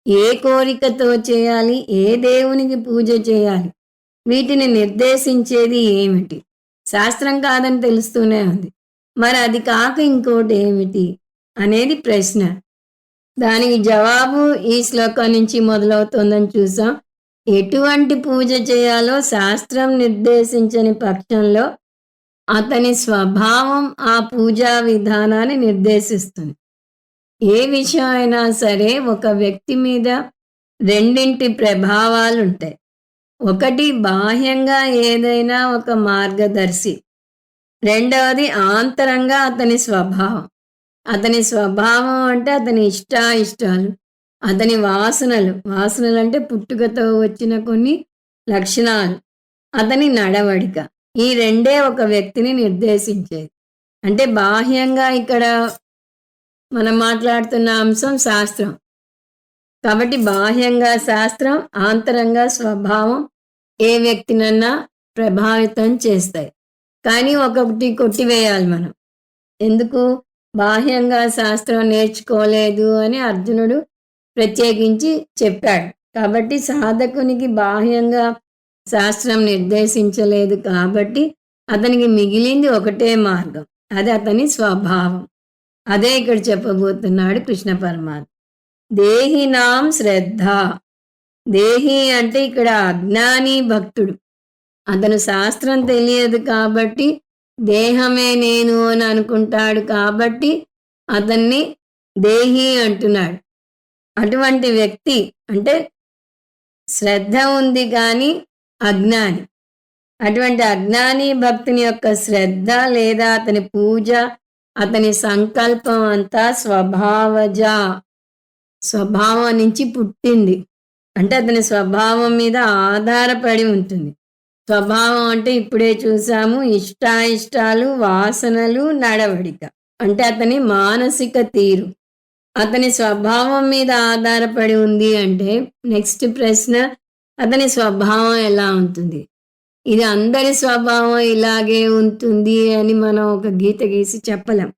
ఏ కోరికతో చేయాలి? ఏ దేవునికి పూజ చేయాలి? వీటిని నిర్దేశించేది ఏమిటి? శాస్త్రం కాదని తెలుస్తూనే ఉంది. మరి అది కాక ఇంకోటి ఏమిటి అనేది ప్రశ్న. దానికి జవాబు ఈ శ్లోకం నుంచి మొదలవుతుందని చూసాం. ఎటువంటి పూజ చేయాలో శాస్త్రం నిర్దేశించని పక్షంలో అతని స్వభావం ఆ పూజా విధానాన్ని నిర్దేశిస్తుంది. ఏ విషయం అయినా సరే ఒక వ్యక్తి మీద రెండింటి ప్రభావాలు ఉంటాయి. ఒకటి బాహ్యంగా ఏదైనా ఒక మార్గదర్శి, రెండవది ఆంతరంగా అతని స్వభావం. అతని స్వభావం అంటే అతని ఇష్టాయిష్టాలు, అతని వాసనలు అంటే పుట్టుకతో వచ్చిన కొన్ని లక్షణాలు, అతని నడవడిక. ఈ రెండే ఒక వ్యక్తిని నిర్దేశించేది. అంటే బాహ్యంగా ఇక్కడ మనం మాట్లాడుతున్న అంశం శాస్త్రం కాబట్టి బాహ్యంగా శాస్త్రం, ఆంతరంగా స్వభావం ఏ వ్యక్తినన్నా ప్రభావితం చేస్తాయి. కానీ ఒకటి కొట్టివేయాలి మనం. ఎందుకు? బాహ్యంగా శాస్త్రం నేర్చుకోలేదు అని అర్జునుడు ప్రత్యేకించి చెప్పాడు. కాబట్టి సాధకునికి బాహ్యంగా శాస్త్రం నిర్దేశించలేదు కాబట్టి అతనికి మిగిలింది ఒకటే మార్గం, అది అతని స్వభావం. అదే ఇక్కడ చెప్పబోతున్నాడు కృష్ణ పరమాత్మ. దేహినాం శ్రద్ధ. దేహి అంటే ఇక్కడ అజ్ఞాని భక్తుడు. అతను శాస్త్రం తెలియదు కాబట్టి దేహమే నేను అని అనుకుంటాడు కాబట్టి అతన్ని దేహి అంటున్నాడు. అటువంటి వ్యక్తి అంటే శ్రద్ధ ఉంది కానీ అజ్ఞాని. అటువంటి అజ్ఞాని భక్తుని యొక్క శ్రద్ధ లేదా అతని పూజ, అతని సంకల్పం అంతా స్వభావం నుంచి పుట్టింది. అంటే అతని స్వభావం మీద ఆధారపడి ఉంటుంది. స్వభావం అంటే ఇప్పుడే చూసాము, ఇష్టాయిష్టాలు, వాసనలు, నడవడిక. అంటే అతని మానసిక తీరు అతని స్వభావం మీద ఆధారపడి ఉంది. అంటే నెక్స్ట్ ప్రశ్న, అతని స్వభావం ఎలా ఉంటుంది? ఇది అందరి స్వభావం ఇలాగే ఉంటుంది అని మనం ఒక గీత గీసి చెప్పలేం.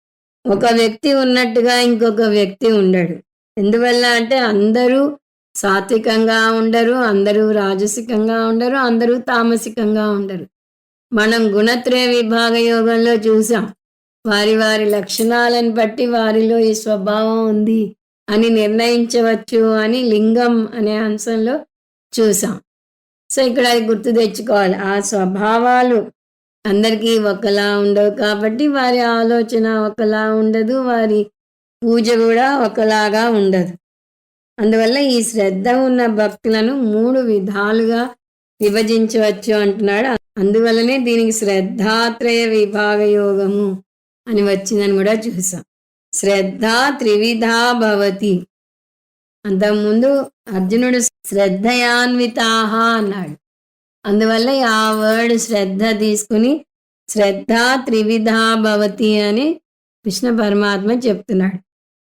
ఒక వ్యక్తి ఉన్నట్టుగా ఇంకొక వ్యక్తి ఉండడు. ఎందువల్ల అంటే అందరూ సాత్వికంగా ఉండరు, అందరూ రాజసికంగా ఉండరు, అందరూ తామసికంగా ఉండరు. మనం గుణత్రయ విభాగ యోగంలో చూసాం. వారి వారి లక్షణాలను బట్టి వారిలో ఈ స్వభావం ఉంది అని నిర్ణయించవచ్చు అని లింగం అనే అంశంలో చూసాం. సో ఇక్కడ అది గుర్తు తెచ్చుకోవాలి. ఆ స్వభావాలు అందరికీ ఒకలా ఉండవు కాబట్టి వారి ఆలోచన ఒకలా ఉండదు, వారి పూజ కూడా ఒకలాగా ఉండదు. అందువల్ల ఈ శ్రద్ధ ఉన్న భక్తులను 3 విధాలుగా విభజించవచ్చు అంటున్నాడు. అందువల్లనే దీనికి శ్రద్ధాత్రయ విభాగ యోగము అని వచ్చిందని కూడా చూసాం. శ్రద్ధ త్రివిధా భవతి. అంతకుముందు అర్జునుడు శ్రద్ధయాన్వితాహ అన్నాడు. అందువల్ల ఆ వర్డ్ శ్రద్ధ తీసుకుని శ్రద్ధ త్రివిధా భవతి అని కృష్ణ పరమాత్మ చెప్తున్నాడు.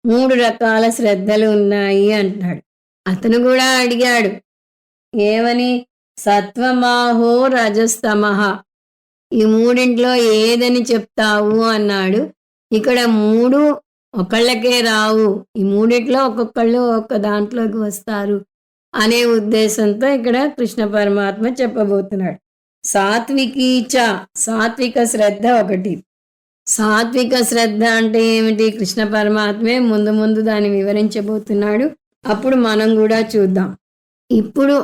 3 రకాల శ్రద్ధలు ఉన్నాయి అంటున్నాడు. అతను కూడా అడిగాడు ఏమని? సత్వమాహో రజస్తమః, ఈ మూడింట్లో ఏదని చెప్తావు అన్నాడు. ఇక్కడ 3 ఒకళ్ళకే రావు, ఈ మూడిట్లో ఒక్కొక్కళ్ళు ఒక్క దాంట్లోకి వస్తారు అనే ఉద్దేశంతో ఇక్కడ కృష్ణ పరమాత్మ చెప్పబోతున్నాడు. సాత్వికీచ, సాత్విక శ్రద్ధ ఒకటి. సాత్విక శ్రద్ధ అంటే ఏమిటి? కృష్ణ పరమాత్మే ముందు ముందు దాన్ని వివరించబోతున్నాడు. అప్పుడు మనం కూడా చూద్దాం. ఇప్పుడు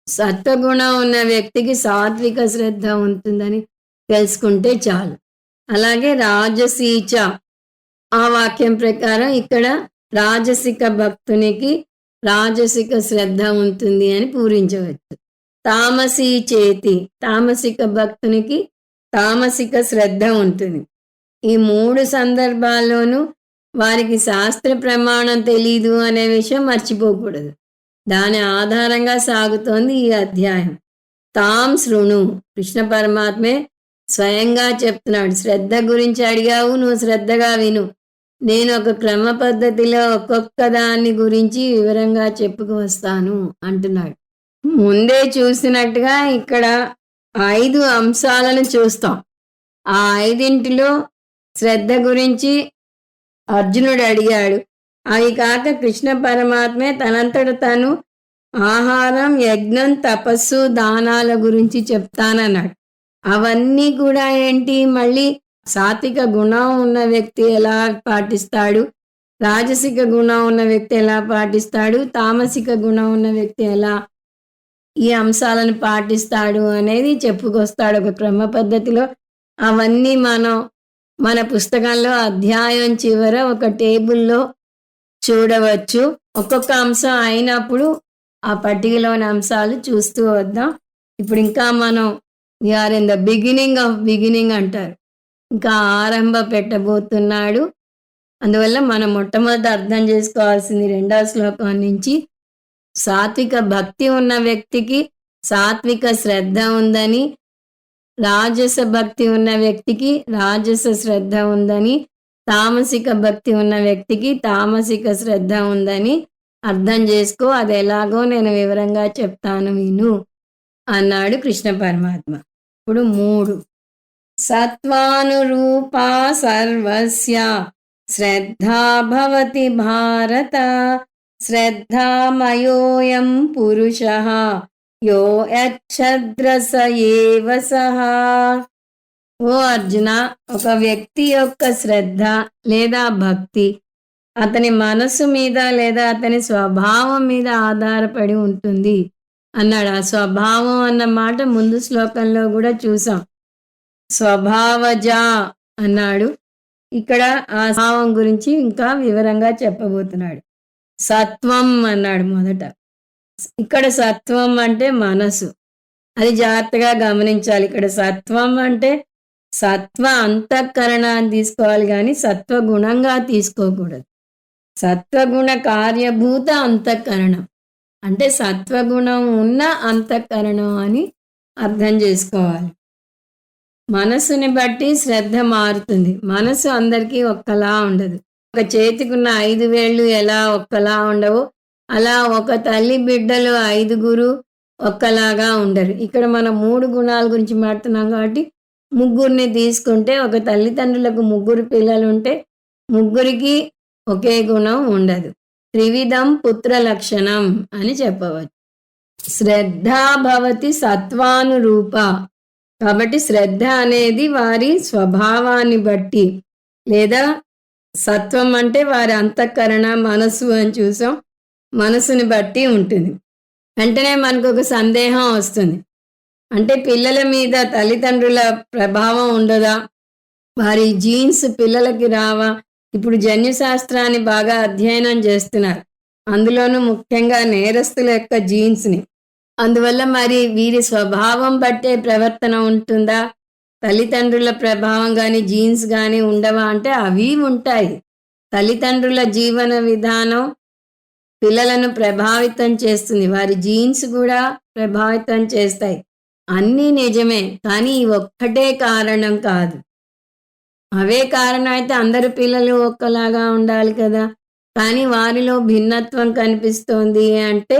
సత్వగుణం ఉన్న వ్యక్తికి సాత్విక శ్రద్ధ ఉంటుందని తెలుసుకుంటే చాలు. అలాగే రాజసీచ, ఆ వాక్యం ప్రకారం ఇక్కడ రాజసిక భక్తునికి రాజసిక శ్రద్ధ ఉంటుంది అని పూరించవచ్చు. తామసీ చేతి, తామసిక భక్తునికి తామసిక శ్రద్ధ ఉంటుంది. ఈ 3 సందర్భాల్లోనూ వారికి శాస్త్ర ప్రమాణం తెలీదు అనే విషయం మర్చిపోకూడదు. దాని ఆధారంగా సాగుతోంది ఈ అధ్యాయం. తాం శృణు, కృష్ణ పరమాత్మే స్వయంగా చెప్తున్నాడు. శ్రద్ధ గురించి అడిగావు, నువ్వు శ్రద్ధగా విను. నేను ఒక క్రమ పద్ధతిలో ఒక్కొక్క దాన్ని గురించి వివరంగా చెప్పుకు వస్తాను అంటున్నాడు. ముందే చూసినట్టుగా ఇక్కడ 5 అంశాలను చూస్తాం. ఆ 5 శ్రద్ధ గురించి అర్జునుడు అడిగాడు. అవి కాక కృష్ణ పరమాత్మే తనంతట తను ఆహారం, యజ్ఞం, తపస్సు, దానాల గురించి చెప్తానన్నాడు. అవన్నీ కూడా ఏంటి? మళ్ళీ సాత్విక గుణం ఉన్న వ్యక్తి ఎలా పాటిస్తాడు, రాజసిక గుణం ఉన్న వ్యక్తి ఎలా పాటిస్తాడు, తామసిక గుణం ఉన్న వ్యక్తి ఎలా ఈ అంశాలను పాటిస్తాడు అనేది చెప్పుకొస్తాడు ఒక క్రమ పద్ధతిలో. అవన్నీ మనం మన పుస్తకంలో అధ్యాయం చివర ఒక టేబుల్లో చూడవచ్చు. ఒక్కొక్క అంశం అయినప్పుడు ఆ పట్టికలోని అంశాలు చూస్తూ వద్దాం. ఇప్పుడు ఇంకా మనం we are in the beginning of beginning అంటారు. ఇంకా ఆరంభ పెట్టబోతున్నాడు. అందువల్ల మనం మొట్టమొదట అర్థం చేసుకోవాల్సింది 2వ శ్లోకం నుంచి సాత్విక భక్తి ఉన్న వ్యక్తికి సాత్విక శ్రద్ధ ఉందని, రాజస భక్తి ఉన్న వ్యక్తికి రాజస శ్రద్ధ ఉందని, తామసిక భక్తి ఉన్న వ్యక్తికి తామసిక శ్రద్ధ ఉందని అర్థం చేసుకో. అది ఎలాగో నేను వివరంగా చెప్తాను విను అన్నాడు కృష్ణ పరమాత్మ. ఇప్పుడు 3 సత్వానురూపా సర్వస్య శ్రద్ధా భవతి భారత, శ్రద్ధామయోయం పురుషః యో యచ్ఛద్రస ఏవ సః. ఓ అర్జున, ఒక వ్యక్తి యొక్క శ్రద్ధ లేదా భక్తి అతని మనసు మీద లేదా అతని స్వభావం మీద ఆధారపడి ఉంటుంది అన్నాడు. ఆ స్వభావం అన్న మాట ముందు శ్లోకంలో కూడా చూసాం. స్వభావజ అన్నాడు. ఇక్కడ ఆ స్వభావం గురించి ఇంకా వివరంగా చెప్పబోతున్నాడు. సత్వం అన్నాడు మొదట. ఇక్కడ సత్వం అంటే మనసు, అది జాగ్రత్తగా గమనించాలి. ఇక్కడ సత్వం అంటే సత్వ అంతఃకరణాన్ని తీసుకోవాలి కానీ సత్వగుణంగా తీసుకోకూడదు. సత్వగుణ కార్యభూత అంతఃకరణం అంటే సత్వగుణం ఉన్న అంతఃకరణం అని అర్థం చేసుకోవాలి. మనసుని బట్టి శ్రద్ధ మారుతుంది. మనసు అందరికీ ఒక్కలా ఉండదు. ఒక చేతికున్న 5 వేళ్ళు ఎలా ఒక్కలా ఉండవో అలా ఒక తల్లి బిడ్డలు 5గురు ఒక్కలాగా ఉండరు. ఇక్కడ మనం 3 గుణాల గురించి మాట్లాడుతున్నాం కాబట్టి 3 తీసుకుంటే ఒక తల్లిదండ్రులకు 3 పిల్లలు ఉంటే 3కి ఒకే గుణం ఉండదు. త్రివిధం పుత్ర లక్షణం అని చెప్పవచ్చు. శ్రద్ధా భవతి సత్వానురూప, కాబట్టి శ్రద్ధ అనేది వారి స్వభావాన్ని బట్టి లేదా సత్వం అంటే వారి అంతఃకరణ మనసు అని చూసాం. మనసుని బట్టి ఉంటుంది. వెంటనే మనకు ఒక సందేహం వస్తుంది. అంటే పిల్లల మీద తల్లిదండ్రుల ప్రభావం ఉండదా? వారి జీన్స్ పిల్లలకి రావా? ఇప్పుడు జన్యుశాస్త్రాన్ని బాగా అధ్యయనం చేస్తున్నారు. అందులోనూ ముఖ్యంగా నేరస్తుల యొక్క జీన్స్ని. అందువల్ల మరి వీరి స్వభావం బట్టే ప్రవర్తన ఉంటుందా? తల్లిదండ్రుల ప్రభావం గాని, జీన్స్ గాని ఉండవా అంటే అవి ఉంటాయి. తల్లిదండ్రుల జీవన విధానం పిల్లలను ప్రభావితం చేస్తుంది. వారి జీన్స్ గూడా ప్రభావితం చేస్తాయి. అన్నీ నిజమే. కానీ ఈ ఒక్కటే కారణం కాదు. అవే కారణం అయితే అందరు పిల్లలు ఒక్కలాగా ఉండాలి కదా! కానీ వారిలో భిన్నత్వం కనిపిస్తోంది అంటే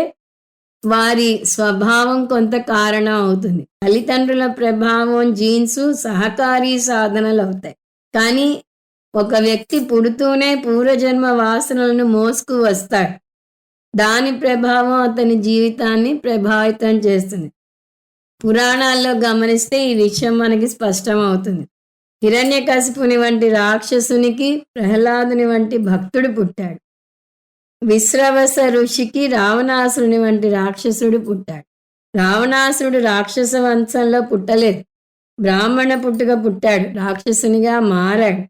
వారి స్వభావం కొంత కారణం అవుతుంది. తల్లిదండ్రుల ప్రభావం, జీన్సు సహకారి సాధనలవుతాయి. కానీ ఒక వ్యక్తి పుడుతూనే పూర్వజన్మ వాసనలను మోసుకు వస్తాడు. దాని ప్రభావం అతని జీవితాన్ని ప్రభావితం చేస్తుంది. పురాణాల్లో గమనిస్తే ఈ విషయం మనకి స్పష్టమవుతుంది. హిరణ్యకశిపుని వంటి రాక్షసునికి ప్రహ్లాదుని వంటి భక్తుడు పుట్టాడు. విశ్రవస ఋషికి రావణాసురుని వంటి రాక్షసుడు పుట్టాడు. రావణాసురుడు రాక్షస వంశంలో పుట్టలేదు. బ్రాహ్మణ పుట్టుక పుట్టాడు. రాక్షసునిగా మారాడు.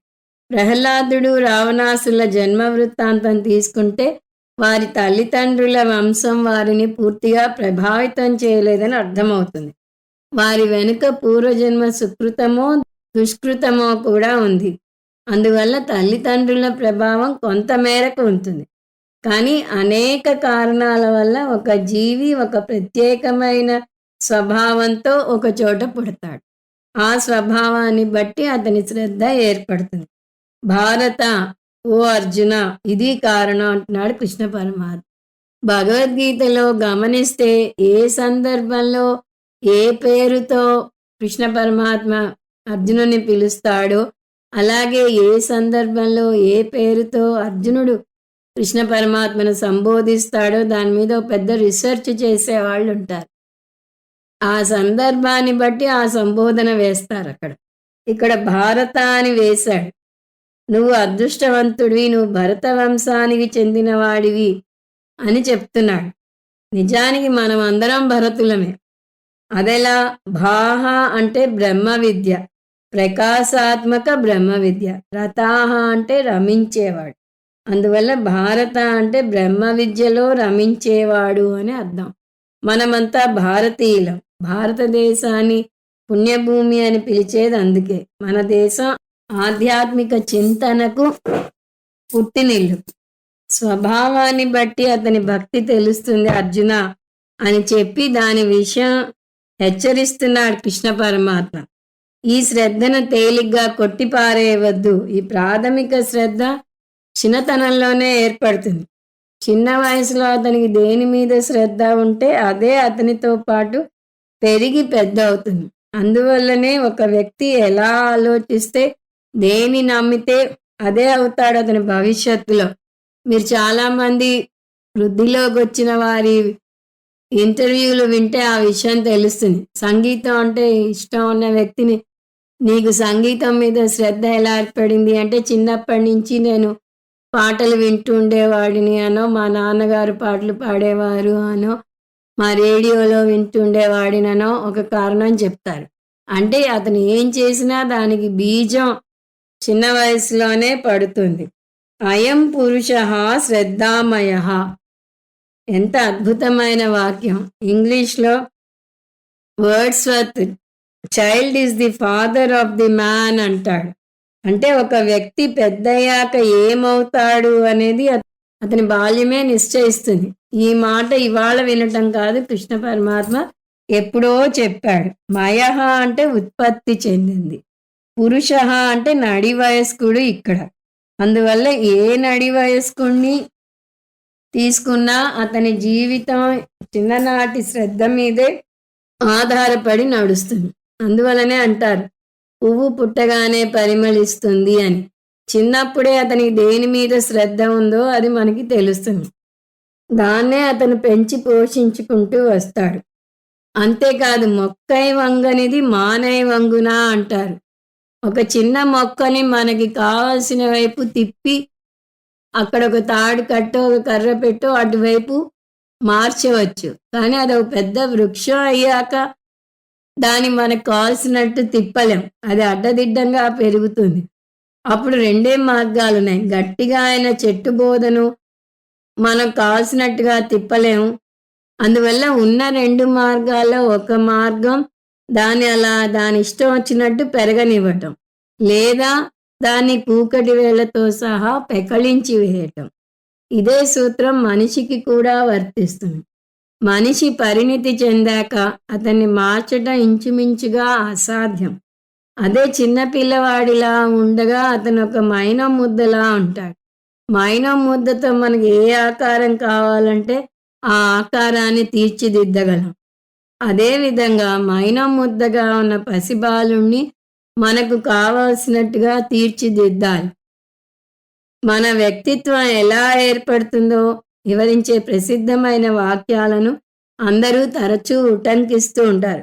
ప్రహ్లాదుడు రావణాసురుల జన్మ వృత్తాంతం తీసుకుంటే వారి తల్లిదండ్రుల వంశం వారిని పూర్తిగా ప్రభావితం చేయలేదని అర్థమవుతుంది. వారి వెనుక పూర్వజన్మ సుకృతమో దుష్కృతమో కూడా ఉంది. అందువల్ల తల్లిదండ్రుల ప్రభావం కొంత మేరకు ఉంటుంది. కానీ అనేక కారణాల వల్ల ఒక జీవి ఒక ప్రత్యేకమైన స్వభావంతో ఒక చోట పుడతాడు. ఆ స్వభావాన్ని బట్టి అతని శ్రద్ధ ఏర్పడుతుంది. భారత ఓ అర్జున, ఇది కారణం అంటున్నాడు కృష్ణ పరమాత్మ. భగవద్గీతలో గమనిస్తే ఏ సందర్భంలో ఏ పేరుతో కృష్ణ పరమాత్మ అర్జునుని పిలుస్తాడో, అలాగే ఏ సందర్భంలో ఏ పేరుతో అర్జునుడు కృష్ణ పరమాత్మను సంబోధిస్తాడో దాని మీద పెద్ద రీసెర్చ్ చేసేవాళ్ళు ఉంటారు. ఆ సందర్భాన్ని బట్టి ఆ సంబోధన వేస్తారు. ఇక్కడ భారత అని వేశాడు. నువ్వు అదృష్టవంతుడివి, నువ్వు భరత వంశానికి చెందినవాడివి అని చెప్తున్నాడు. నిజానికి మనం అందరం భరతులమే. అదెలా? భాహ అంటే బ్రహ్మ విద్య, ప్రకాశాత్మక బ్రహ్మ విద్య. రతాహ అంటే రమించేవాడు. అందువల్ల భారత అంటే బ్రహ్మ విద్యలో రమించేవాడు అని అర్థం. మనమంతా భారతీయులం. భారతదేశాన్ని పుణ్యభూమి అని పిలిచేది అందుకే. మన దేశం ఆధ్యాత్మిక చింతనకు పుట్టినిల్లు. స్వభావాన్ని బట్టి అతని భక్తి తెలుస్తుంది అర్జున అని చెప్పి దాని విషయం హెచ్చరిస్తున్నాడు కృష్ణ పరమాత్మ. ఈ శ్రద్ధను తేలిగ్గా కొట్టిపారేయవద్దు. ఈ ప్రాథమిక శ్రద్ధ చిన్నతనంలోనే ఏర్పడుతుంది. చిన్న వయసులో అతనికి దేని మీద శ్రద్ధ ఉంటే అదే అతనితో పాటు పెరిగి పెద్ద అవుతుంది. అందువల్లనే ఒక వ్యక్తి ఎలా ఆలోచిస్తే, దేని నమ్మితే అదే అవుతాడు అతని భవిష్యత్తులో. మీరు చాలామంది వృద్ధిలోకి వచ్చిన వారి ఇంటర్వ్యూలు వింటే ఆ విషయం తెలుస్తుంది. సంగీతం అంటే ఇష్టం ఉన్న వ్యక్తిని, నీకు సంగీతం మీద శ్రద్ధ ఎలా ఏర్పడింది అంటే, చిన్నప్పటి నుంచి నేను పాటలు వింటూ ఉండేవాడిని అనో, మా నాన్నగారు పాటలు పాడేవారు అనో, మా రేడియోలో వింటుండేవాడిననో ఒక కారణం చెప్తారు. అంటే అతను ఏం చేసినా దానికి బీజం చిన్న వయసులోనే పడుతుంది. అయం పురుష శ్రద్ధామయ. ఎంత అద్భుతమైన వాక్యం. ఇంగ్లీష్లో Wordsworth child is the father of the man అంటాడు. అంటే ఒక వ్యక్తి పెద్దయ్యాక ఏమవుతాడు అనేది అతని బాల్యమే నిశ్చయిస్తుంది. ఈ మాట ఇవాళ వినటం కాదు, కృష్ణ పరమాత్మ ఎప్పుడో చెప్పాడు. మయః అంటే ఉత్పత్తి చెందింది, పురుష అంటే నడి వయస్కుడు ఇక్కడ. అందువల్ల ఏ నడి వయస్కుడిని తీసుకున్నా అతని జీవితం చిన్ననాటి శ్రద్ధ మీదే ఆధారపడి నడుస్తుంది. అందువలనే అంటారు పువ్వు పుట్టగానే పరిమళిస్తుంది అని. చిన్నప్పుడే అతనికి దేని మీద శ్రద్ధ ఉందో అది మనకి తెలుస్తుంది. దాన్నే అతను పెంచి పోషించుకుంటూ వస్తాడు. అంతేకాదు, మొక్కై వంగనిది మానై వంగునా అంటారు. ఒక చిన్న మొక్కని మనకి కావలసిన వైపు తిప్పి అక్కడ ఒక తాడు కట్టో ఒక కర్ర పెట్టో అటువైపు మార్చవచ్చు. కానీ అది ఒక పెద్ద వృక్షం అయ్యాక దాన్ని మనకు కావాల్సినట్టు తిప్పలేం. అది అడ్డదిడ్డంగా పెరుగుతుంది. అప్పుడు రెండే మార్గాలు ఉన్నాయి. గట్టిగా అయిన చెట్టు బోధను మనం కావాల్సినట్టుగా తిప్పలేము. అందువల్ల ఉన్న 2 మార్గాల్లో ఒక మార్గం దాని ఇష్టం వచ్చినట్టు పెరగనివ్వటం. లేదా దాన్ని కూకటి వేళ్ళతో సహా పెకలించి వేయటం. ఇదే సూత్రం మనిషికి కూడా వర్తిస్తుంది. మనిషి పరిణితి చెందాక అతన్ని మార్చటం ఇంచుమించుగా అసాధ్యం. అదే చిన్న పిల్లవాడిలా ఉండగా అతను ఒక మైనం ముద్దలా ఉంటాడు. మైనం ముద్దతో మనకి ఏ ఆకారం కావాలంటే ఆ ఆకారాన్ని తీర్చిదిద్దగలం. అదేవిధంగా మైనం ముద్దగా ఉన్న పసిబాలుణ్ణి మనకు కావాల్సినట్టుగా తీర్చిదిద్దాలి. మన వ్యక్తిత్వం ఎలా ఏర్పడుతుందో వివరించే ప్రసిద్ధమైన వాక్యాలను అందరూ తరచూ ఉటంకిస్తూ ఉంటారు.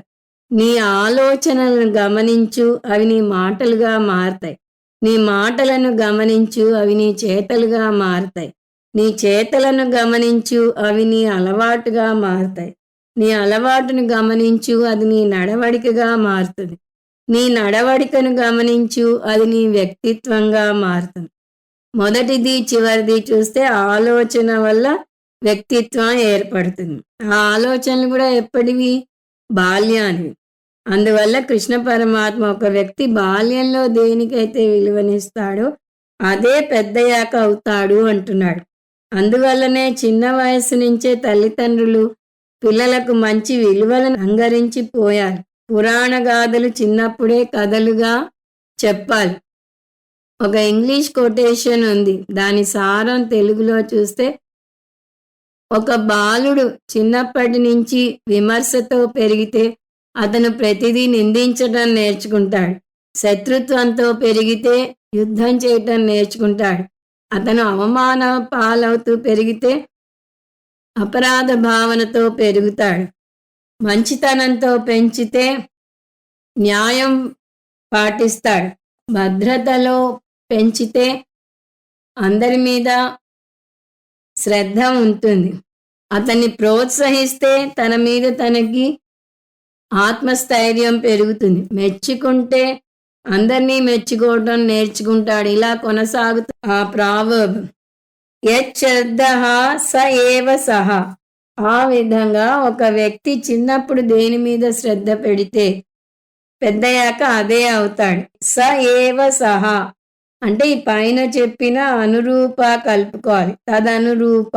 నీ ఆలోచనలను గమనించు, అవి నీ మాటలుగా మారతాయి. నీ మాటలను గమనించు, అవి నీ చేతలుగా మారతాయి. నీ చేతలను గమనించు, అవి నీ అలవాటుగా మారతాయి. నీ అలవాటును గమనించు, అది నీ నడవడికగా మారుతుంది. నీ నడవడికను గమనించు, అది నీ వ్యక్తిత్వంగా మారుతుంది. మొదటిది చివరిది చూస్తే ఆలోచన వల్ల వ్యక్తిత్వం ఏర్పడుతుంది. ఆ ఆలోచనలు కూడా ఎప్పటివి? బాల్యానివి. అందువల్ల కృష్ణ పరమాత్మ ఒక వ్యక్తి బాల్యంలో దేనికైతే విలువనిస్తాడో అదే పెద్దయ్యాక అవుతాడు అంటున్నాడు. అందువల్లనే చిన్న వయస్సు నుంచే తల్లిదండ్రులు పిల్లలకు మంచి విలువలను అంగరించిపోయారు. పురాణ గాథలు చిన్నప్పుడే కథలుగా చెప్పాలి. ఒక ఇంగ్లీష్ కొటేషన్ ఉంది. దాని సారం తెలుగులో చూస్తే, ఒక బాలుడు చిన్నప్పటి నుంచి విమర్శతో పెరిగితే అతను ప్రతిదీ నిందించడం నేర్చుకుంటాడు. శత్రుత్వంతో పెరిగితే యుద్ధం చేయటం నేర్చుకుంటాడు. అతను అవమాన పాలవుతూ పెరిగితే అపరాధ భావనతో పెరుగుతాడు. మంచితనంతో పెంచితే న్యాయం పాటిస్తాడు. భద్రతలో పెంచితే అందరి మీద శ్రద్ధ ఉంటుంది. అతన్ని ప్రోత్సహిస్తే తన మీద తనకి ఆత్మస్థైర్యం పెరుగుతుంది. మెచ్చుకుంటే అందరినీ మెచ్చుకోవటం నేర్చుకుంటాడు. ఇలా కొనసాగుతూ ఆ ప్రావర్బ్ యశ్రద్ధః స ఏవ సహ. ఆ విధంగా ఒక వ్యక్తి చిన్నప్పుడు దేని మీద శ్రద్ధ పెడితే పెద్దయ్యాక అదే అవుతాడు. స ఏవ సహ అంటే ఈ పైన చెప్పిన అనురూప కలుపుకోవాలి. తదనురూప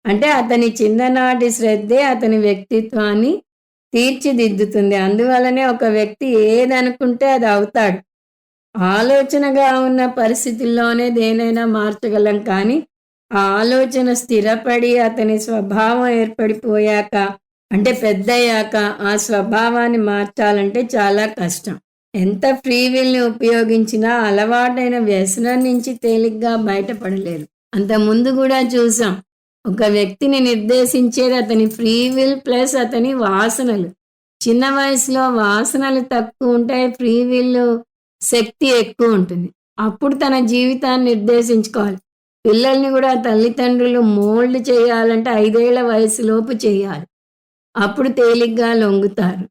అంటే అతని చిన్ననాటి శ్రద్ధే అతని వ్యక్తిత్వాన్ని తీర్చిదిద్దుతుంది. అందువలనే ఒక వ్యక్తి ఏదనుకుంటే అది అవుతాడు. ఆలోచనగా ఉన్న పరిస్థితుల్లోనే దేనైనా మార్చగలం, కానీ ఆ ఆలోచన స్థిరపడి అతని స్వభావం ఏర్పడిపోయాక అంటే పెద్దయ్యాక ఆ స్వభావాన్ని మార్చాలంటే చాలా కష్టం. ఎంత ఫ్రీ విల్ని ఉపయోగించినా అలవాటైన వ్యసనం నుంచి తేలిగ్గా బయటపడలేరు. అంత ముందు కూడా చూసాం. ఒక వ్యక్తిని నిర్దేశించేది అతని ఫ్రీ విల్ ప్లస్ అతని వాసనలు. చిన్న వయసులో వాసనలు తక్కువ ఉంటాయి, ఫ్రీ విల్ శక్తి ఎక్కువ ఉంటుంది. అప్పుడు తన జీవితాన్ని నిర్దేశించుకోవాలి. పిల్లల్ని కూడా తల్లిదండ్రులు మోల్డ్ చేయాలంటే 5 ఏళ్ల వయసులోపు చేయాలి. అప్పుడు తేలిగ్గా లొంగుతారు.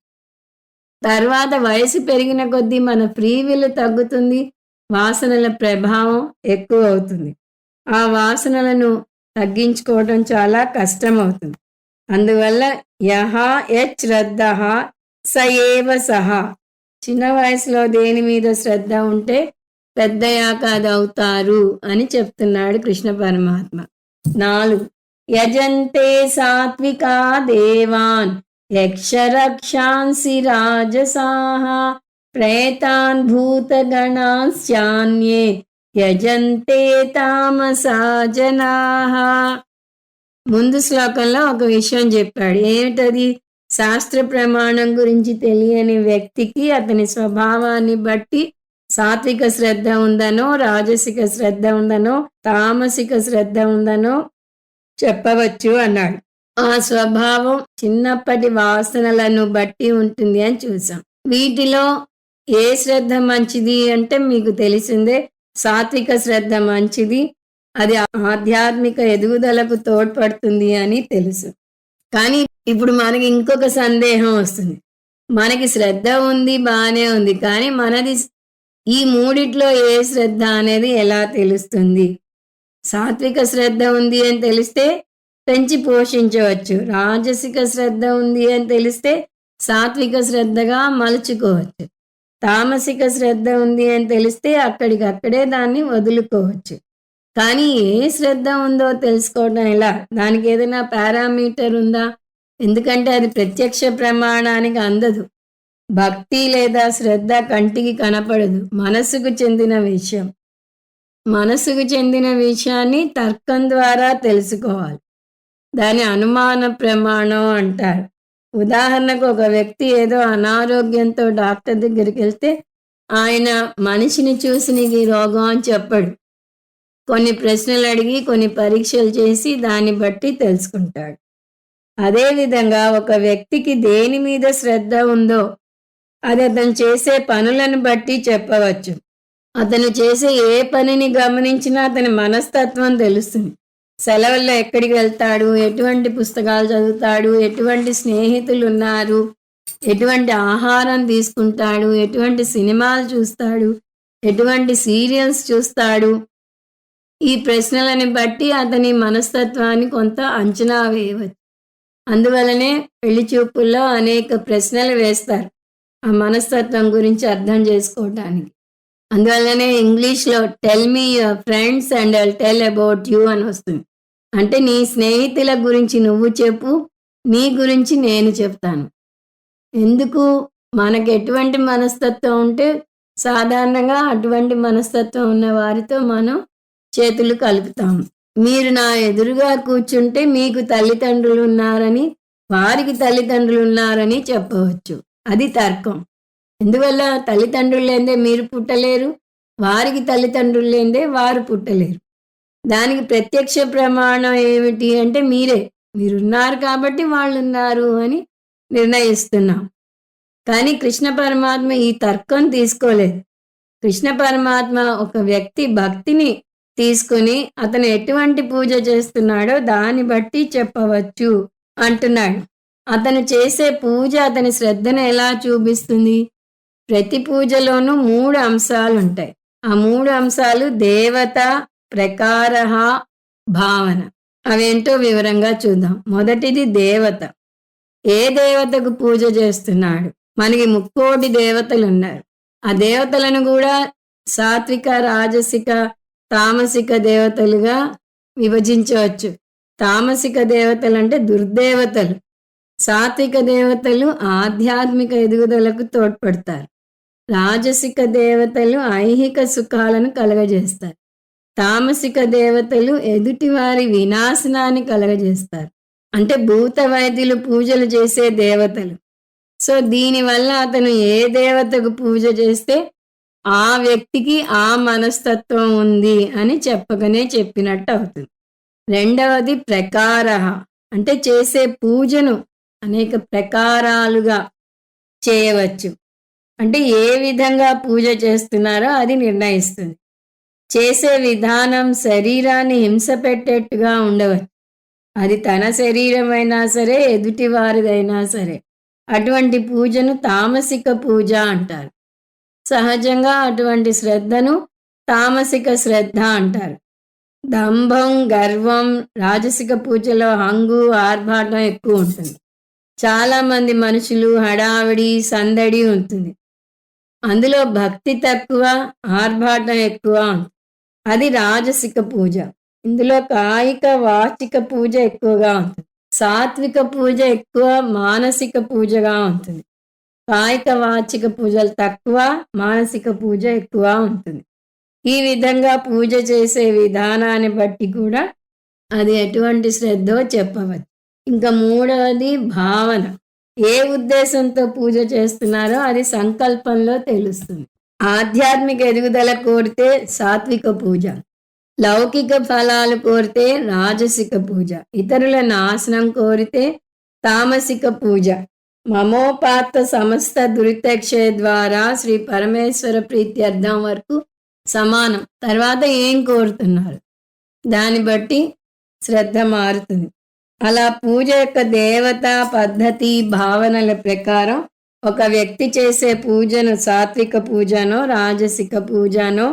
తర్వాత వయసు పెరిగిన కొద్దీ మన ఫ్రీ విల్ తగ్గుతుంది, వాసనల ప్రభావం ఎక్కువ అవుతుంది. ఆ వాసనలను తగ్గించుకోవడం చాలా కష్టం అవుతుంది. అందువల్ల యశ్రద్ధః స ఏవ సహ. చిన్న వయసులో దేని మీద శ్రద్ధ ఉంటే పెద్దయ్యాక అది అవుతారు అని చెప్తున్నాడు కృష్ణ పరమాత్మ. 4 యజంతే సాత్వికా దేవాన్ యక్షరక్షాంసి రాజసాః ప్రేతాన్ భూతగణాశ్చాన్యే యజంతే తామసా జనాః. ముందు శ్లోకంలో ఒక విషయం చెప్పాడు. ఏమిటది? శాస్త్ర ప్రమాణం గురించి తెలియని వ్యక్తికి అతని స్వభావాన్ని బట్టి సాత్విక శ్రద్ధ ఉందనో, రాజసిక శ్రద్ధ ఉందనో, తామసిక శ్రద్ధ ఉందనో చెప్పవచ్చు అన్నాడు. ఆ స్వభావం చిన్నప్పటి వాసనలను బట్టి ఉంటుంది అని చూసాం. వీటిలో ఏ శ్రద్ధ మంచిది అంటే మీకు తెలిసిందే, సాత్విక శ్రద్ధ మంచిది. అది ఆధ్యాత్మిక ఎదుగుదలకు తోడ్పడుతుంది అని తెలుసు. కానీ ఇప్పుడు మనకి ఇంకొక సందేహం వస్తుంది. మనకి శ్రద్ధ ఉంది, బానే ఉంది, కానీ మనది ఈ మూడిట్లో ఏ శ్రద్ధ అనేది ఎలా తెలుస్తుంది? సాత్విక శ్రద్ధ ఉంది అని తెలిస్తే పెంచి పోషించవచ్చు. రాజసిక శ్రద్ధ ఉంది అని తెలిస్తే సాత్విక శ్రద్ధగా మలుచుకోవచ్చు. తామసిక శ్రద్ధ ఉంది అని తెలిస్తే అక్కడికక్కడే దాన్ని వదులుకోవచ్చు. కానీ ఏ శ్రద్ధ ఉందో తెలుసుకోవడం ఎలా? దానికి ఏదైనా పారామీటర్ ఉందా? ఎందుకంటే అది ప్రత్యక్ష ప్రమాణానికి అందదు. భక్తి లేదా శ్రద్ధ కంటికి కనపడదు. మనసుకు చెందిన విషయం. మనసుకు చెందిన విషయాన్ని తర్కం ద్వారా తెలుసుకోవాలి. దాని అనుమాన ప్రమాణం అంటారు. ఉదాహరణకు ఒక వ్యక్తి ఏదో అనారోగ్యంతో డాక్టర్ దగ్గరికి వెళ్తే ఆయన మనిషిని చూసి నీకు ఈ రోగం అని చెప్పడు. కొన్ని ప్రశ్నలు అడిగి కొన్ని పరీక్షలు చేసి దాన్ని బట్టి తెలుసుకుంటాడు. అదేవిధంగా ఒక వ్యక్తికి దేని మీద శ్రద్ధ ఉందో అది అతను చేసే పనులను బట్టి చెప్పవచ్చు. అతను చేసే ఏ పనిని గమనించినా అతని మనస్తత్వం తెలుస్తుంది. సెలవుల్లో ఎక్కడికి వెళ్తాడు, ఎటువంటి పుస్తకాలు చదువుతాడు, ఎటువంటి స్నేహితులు ఉన్నారు, ఎటువంటి ఆహారం తీసుకుంటాడు, ఎటువంటి సినిమాలు చూస్తాడు, ఎటువంటి సీరియల్స్ చూస్తాడు. ఈ ప్రశ్నలని బట్టి అతని మనస్తత్వాన్ని కొంత అంచనా వేయవచ్చు. అందువలనే పెళ్లి చూపుల్లో అనేక ప్రశ్నలు వేస్తారు ఆ మనస్తత్వం గురించి అర్థం చేసుకోవటానికి. అందువల్లనే ఇంగ్లీష్లో tell me your friends and I'll tell about you అని వస్తుంది. అంటే నీ స్నేహితుల గురించి నువ్వు చెప్పు, నీ గురించి నేను చెప్తాను. ఎందుకు? మనకు ఎటువంటి మనస్తత్వం ఉంటే సాధారణంగా అటువంటి మనస్తత్వం ఉన్న వారితో మనం చేతులు కలుపుతాం. మీరు నా ఎదురుగా కూర్చుంటే మీకు తల్లిదండ్రులు ఉన్నారని, వారికి తల్లిదండ్రులు ఉన్నారని చెప్పవచ్చు. అది తర్కం. ఎందువల్ల? తల్లిదండ్రులు లేదే మీరు పుట్టలేరు, వారికి తల్లిదండ్రులు లేదే వారు పుట్టలేరు. దానికి ప్రత్యక్ష ప్రమాణం ఏమిటి అంటే మీరున్నారు కాబట్టి వాళ్ళు ఉన్నారు అని నిర్ణయిస్తున్నాం. కానీ కృష్ణ పరమాత్మ ఈ తర్కం తీసుకోలేదు. కృష్ణ పరమాత్మ ఒక వ్యక్తి భక్తిని తీసుకుని అతను ఎటువంటి పూజ చేస్తున్నాడో దాన్ని బట్టి చెప్పవచ్చు అంటున్నాడు. అతను చేసే పూజ అతని శ్రద్ధను ఎలా చూపిస్తుంది? ప్రతి పూజలోనూ 3 అంశాలు ఉంటాయి. ఆ 3 అంశాలు దేవత, ప్రకార, భావన. అవేంటో వివరంగా చూద్దాం. మొదటిది దేవత. ఏ దేవతకు పూజ చేస్తున్నాడు? మనకి 3 దేవతలు ఉన్నారు. ఆ దేవతలను కూడా సాత్విక, రాజసిక, తామసిక దేవతలుగా విభజించవచ్చు. తామసిక దేవతలు అంటే దుర్దేవతలు. సాత్విక దేవతలు ఆధ్యాత్మిక ఎదుగుదలకు తోడ్పడతారు. రాజసిక దేవతలు ఐహిక సుఖాలను కలగజేస్తారు. తామసిక దేవతలు ఎదుటివారి వినాశనాన్ని కలగజేస్తారు. అంటే భూత వైద్యులు పూజలు చేసే దేవతలు. సో దీనివల్ల అతను ఏ దేవతకు పూజ చేస్తే ఆ వ్యక్తికి ఆ మనస్తత్వం ఉంది అని చెప్పగానే చెప్పినట్టు అవుతుంది. రెండవది ప్రకార. అంటే చేసే పూజను అనేక ప్రకారాలుగా చేయవచ్చు. అంటే ఏ విధంగా పూజ చేస్తున్నారో అది నిర్ణయిస్తుంది. చేసే విధానం శరీరాన్ని హింస పెట్టేట్టుగా ఉండవచ్చు. అది తన శరీరమైనా సరే, ఎదుటి వారిదైనా సరే. అటువంటి పూజను తామసిక పూజ అంటారు. సహజంగా అటువంటి శ్రద్ధను తామసిక శ్రద్ధ అంటారు. దంభం, గర్వం, రాజసిక పూజలో హంగు, ఆర్భాటం ఎక్కువ ఉంటుంది. చాలామంది మనుషులు, హడావిడి, సందడి ఉంటుంది. అందులో భక్తి తక్కువ, ఆర్భాటం ఎక్కువ ఉంటుంది. అది రాజసిక పూజ. ఇందులో కాయిక, వాచిక పూజ ఎక్కువగా ఉంటుంది. సాత్విక పూజ ఎక్కువ, మానసిక పూజగా ఉంటుంది. కాయిక, వాచిక పూజలు తక్కువ, మానసిక పూజ ఎక్కువ ఉంటుంది. ఈ విధంగా పూజ చేసే విధానాన్ని బట్టి కూడా అది ఎటువంటి శ్రద్ధో చెప్పవచ్చు. ఇంకా మూడవది భావన. ఏ ఉద్దేశంతో పూజ చేస్తున్నారో అది సంకల్పంలో తెలుస్తుంది. ఆధ్యాత్మిక ఎదుగుదల కోరితే సాత్విక పూజ, లౌకిక ఫలాలు కోరితే రాజసిక పూజ, ఇతరుల నాశనం కోరితే తామసిక పూజ. మమోపాత్త సమస్త దురితక్షయ ద్వారా శ్రీ పరమేశ్వర ప్రీత్యర్థం వరకు సమానం. తర్వాత ఏం కోరుతున్నారు దాన్ని బట్టి శ్రద్ధ మారుతుంది. అలా పూజ యొక్క దేవత, పద్ధతి, భావనల ప్రకారం ఒక వ్యక్తి చేసే పూజను సాత్విక పూజనో, రాజసిక పూజనో,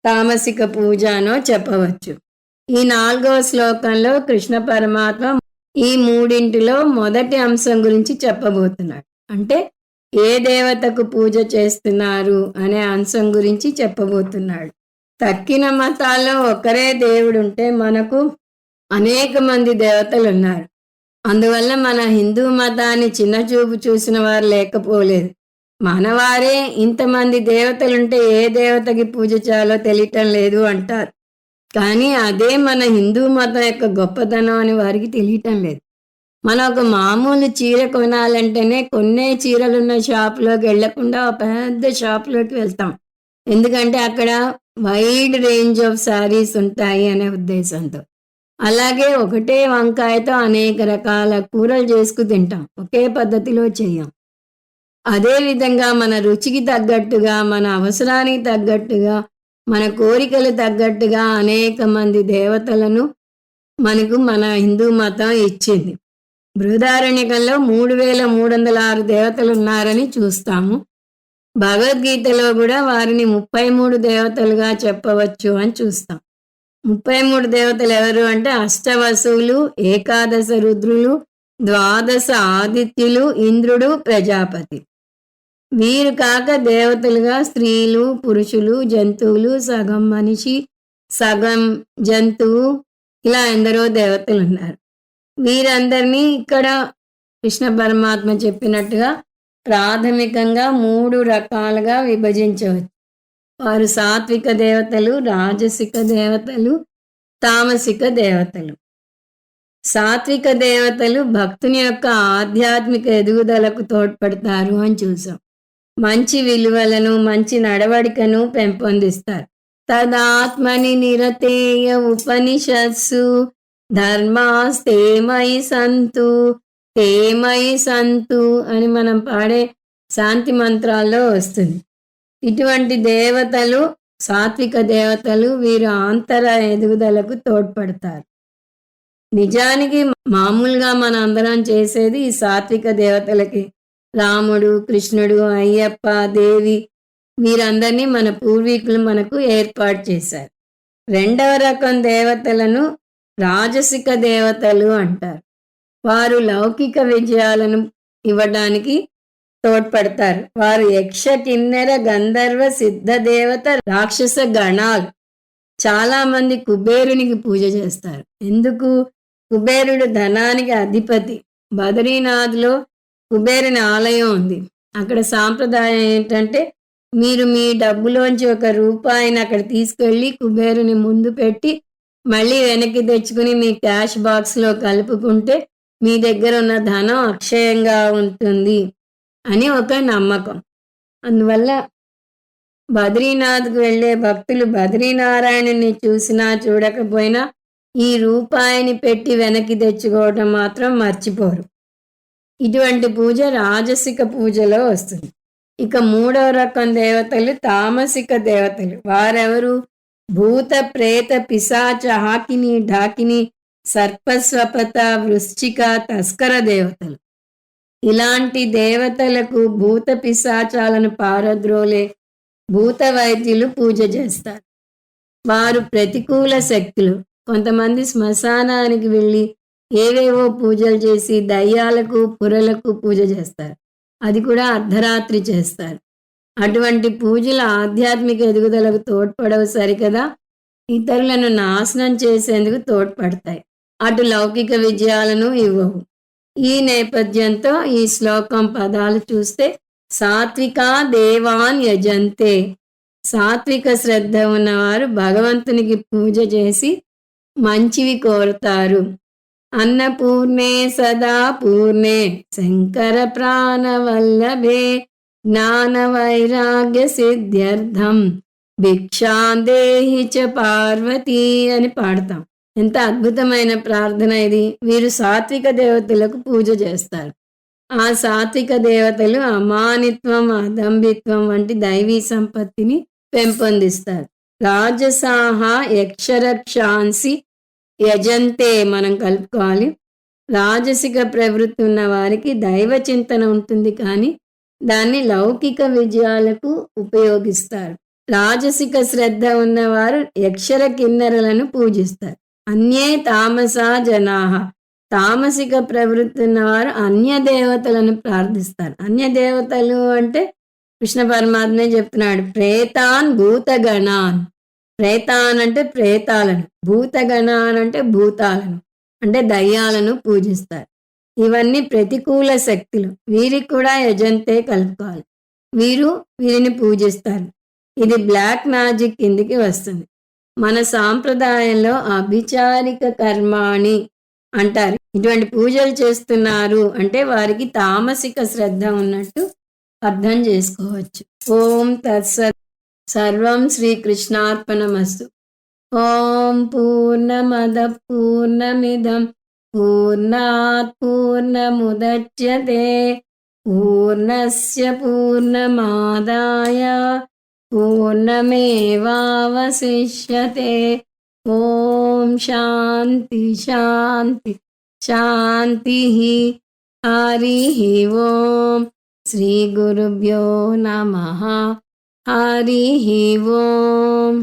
తామసిక పూజనో చెప్పవచ్చు. ఈ 4వ శ్లోకంలో కృష్ణ పరమాత్మ ఈ మూడింటిలో మొదటి అంశం గురించి చెప్పబోతున్నాడు. అంటే ఏ దేవతకు పూజ చేస్తున్నారు అనే అంశం గురించి చెప్పబోతున్నాడు. తక్కిన మతాల్లో ఒకరే దేవుడుంటే మనకు అనేక మంది దేవతలు ఉన్నారు. అందువల్ల మన హిందూ మతాన్ని చిన్నచూపు చూసిన వారు లేకపోలేదు. మనవారే ఇంతమంది దేవతలుంటే ఏ దేవతకి పూజ చేయాలో తెలియటం లేదు అంటారు. కానీ అదే మన హిందూ మతం యొక్క గొప్పతనం అని వారికి తెలియటం లేదు. మనం ఒక మామూలు చీర కొనాలంటేనే కొన్నే చీరలున్న షాప్లోకి వెళ్లకుండా ఒక పెద్ద షాప్లోకి వెళ్తాం. ఎందుకంటే అక్కడ వైడ్ రేంజ్ ఆఫ్ శారీస్ ఉంటాయి అనే ఉద్దేశంతో. అలాగే ఒకటే వంకాయతో అనేక రకాల కూరలు చేసుకు తింటాం. ఒకే పద్ధతిలో చేయం. అదేవిధంగా మన రుచికి తగ్గట్టుగా, మన అవసరానికి తగ్గట్టుగా, మన కోరికలు తగ్గట్టుగా అనేక మంది దేవతలను మనకు మన హిందూ మతం ఇచ్చింది. బృహదారణ్యకంలో 3306 దేవతలు ఉన్నారని చూస్తాము. భగవద్గీతలో కూడా వారిని 33 దేవతలుగా చెప్పవచ్చు అని చూస్తాం. 33 దేవతలు ఎవరు అంటే అష్టవసువులు, ఏకాదశ రుద్రులు, ద్వాదశ ఆదిత్యులు, ఇంద్రుడు, ప్రజాపతి. వీరు కాక దేవతలుగా స్త్రీలు, పురుషులు, జంతువులు, సగం మనిషి, సగం జంతువు, ఇలా ఎందరో దేవతలు ఉన్నారు. వీరందరినీ ఇక్కడ కృష్ణ పరమాత్మ చెప్పినట్టుగా ప్రాథమికంగా 3 రకాలుగా విభజించవచ్చు. వారు సాత్విక దేవతలు, రాజసిక దేవతలు, తామసిక దేవతలు. సాత్విక దేవతలు భక్తుని యొక్క ఆధ్యాత్మిక ఎదుగుదలకు తోడ్పడతారు అని చూసాం. మంచి విలువలను, మంచి నడవడికను పెంపొందిస్తారు. తదాత్మని నిరతేయ ఉపనిషత్సు ధర్మాస్తేమయి సంతు తేమయి సంతు అని మనం పాడే శాంతి మంత్రాల్లో వస్తుంది. ఇటువంటి దేవతలు సాత్విక దేవతలు. వీరు ఆంతర ఎదుగుదలకు తోడ్పడతారు. నిజానికి మామూలుగా మన అందరం చేసేది ఈ సాత్విక దేవతలకి. రాముడు, కృష్ణుడు, అయ్యప్ప, దేవి వీరందరినీ మన పూర్వీకులు మనకు ఏర్పాటు చేశారు. 2వ రకం దేవతలను రాజసిక దేవతలు అంటారు. వారు లౌకిక విజయాలను ఇవ్వడానికి తోడ్పడతారు. వారు యక్ష, కిన్నెర, గంధర్వ, సిద్ధ దేవత, రాక్షస గణాలు. చాలా మంది కుబేరునికి పూజ చేస్తారు. ఎందుకు? కుబేరుడు ధనానికి అధిపతి. బద్రీనాథ్లో కుబేరుని ఆలయం ఉంది. అక్కడ సాంప్రదాయం ఏంటంటే మీరు మీ డబ్బులోంచి ₹1 అక్కడ తీసుకెళ్ళి కుబేరుని ముందు పెట్టి మళ్ళీ వెనక్కి తెచ్చుకుని మీ క్యాష్ బాక్స్లో కలుపుకుంటే మీ దగ్గర ఉన్న ధనం అక్షయంగా ఉంటుంది అని ఒక నమ్మకం. అందువల్ల బద్రీనాథ్కు వెళ్ళే భక్తులు బద్రీనారాయణుని చూసినా చూడకపోయినా ఈ ₹1 పెట్టి వెనక్కి తెచ్చుకోవటం మాత్రం మర్చిపోరు. ఇటువంటి పూజ రాజసిక పూజలో వస్తుంది. ఇక 3వ రకం దేవతలు తామసిక దేవతలు. వారెవరు? భూత, ప్రేత, పిశాచ, హాకిని, ఢాకిని, సర్పస్వపత, వృశ్చిక, తస్కర దేవతలు. ఇలాంటి దేవతలకు భూత పిశాచాలను పారద్రోలే భూత వైద్యులు పూజ చేస్తారు. వారు ప్రతికూల శక్తులు. కొంతమంది శ్మశానానికి వెళ్ళి ఏవేవో పూజలు చేసి దయ్యాలకు, పురలకు పూజ చేస్తారు. అది కూడా అర్ధరాత్రి చేస్తారు. అటువంటి పూజలు ఆధ్యాత్మిక ఎదుగుదలకు తోడ్పడవు సరికదా, ఇతరులను నాశనం చేసేందుకు తోడ్పడతాయి. అటు లౌకిక విజయాలను ఇవ్వవు. ఈ నేపథ్యంతో ఈ శ్లోకం పదాలు చూస్తే సాత్వికా దేవాన్ యజంతే. సాత్విక శ్రద్ధ ఉన్నవారు భగవంతునికి పూజ చేసి మంచివి కోరుతారు. అన్నపూర్ణే సదా పూర్ణే శంకర ప్రాణవల్లభే జ్ఞాన వైరాగ్య సిద్ధ్యర్థం భిక్షాందేహి చ పార్వతీ అని పాడతాం. ఎంత అద్భుతమైన ప్రార్థన ఇది. వీరు సాత్విక దేవతలకు పూజ చేస్తారు. ఆ సాత్విక దేవతలు అమానిత్వం, అదంభిత్వం వంటి దైవీ సంపత్తిని పెంపొందిస్తారు. రాజసాహ యక్షరక్షాంసి యజంతే మనం కలుపుకోవాలి. రాజసిక ప్రవృత్తి ఉన్న వారికి దైవ చింతన ఉంటుంది, కానీ దాన్ని లౌకిక విజయాలకు ఉపయోగిస్తారు. రాజసిక శ్రద్ధ ఉన్నవారు యక్షర కిన్నెరలను పూజిస్తారు. అన్యే తామసా జనాః. తామసిక ప్రవృత్తి ఉన్నవారు అన్య దేవతలను ప్రార్థిస్తారు. అన్య దేవతలు అంటే కృష్ణ పరమాత్మే చెప్తున్నాడు, ప్రేతాన్ భూతగణాన్. ప్రేతాన్ అంటే ప్రేతాలను, భూతగణాన్ అంటే భూతాలను, అంటే దయ్యాలను పూజిస్తారు. ఇవన్నీ ప్రతికూల శక్తులు. వీరికి కూడా యజంతే కలుపుకోవాలి. వీరిని పూజిస్తారు. ఇది బ్లాక్ మ్యాజిక్ కిందికి వస్తుంది. మన సాంప్రదాయంలో అభిచారిక కర్మాణి అంటారు. ఇటువంటి పూజలు చేస్తున్నారు అంటే వారికి తామసిక శ్రద్ధ ఉన్నట్టు అర్థం చేసుకోవచ్చు. ఓం తత్సత్. సర్వం శ్రీకృష్ణార్పణమస్తు. ఓం పూర్ణమద పూర్ణమిదం పూర్ణాత్ పూర్ణముదచ్యతే పూర్ణస్య పూర్ణమాదాయ పూర్ణమేవావశిష్యతే. ఓం శాంతి శాంతి శాంతి. హరి ఓం. శ్రీ గురుభ్యో నమః. హరి ఓం.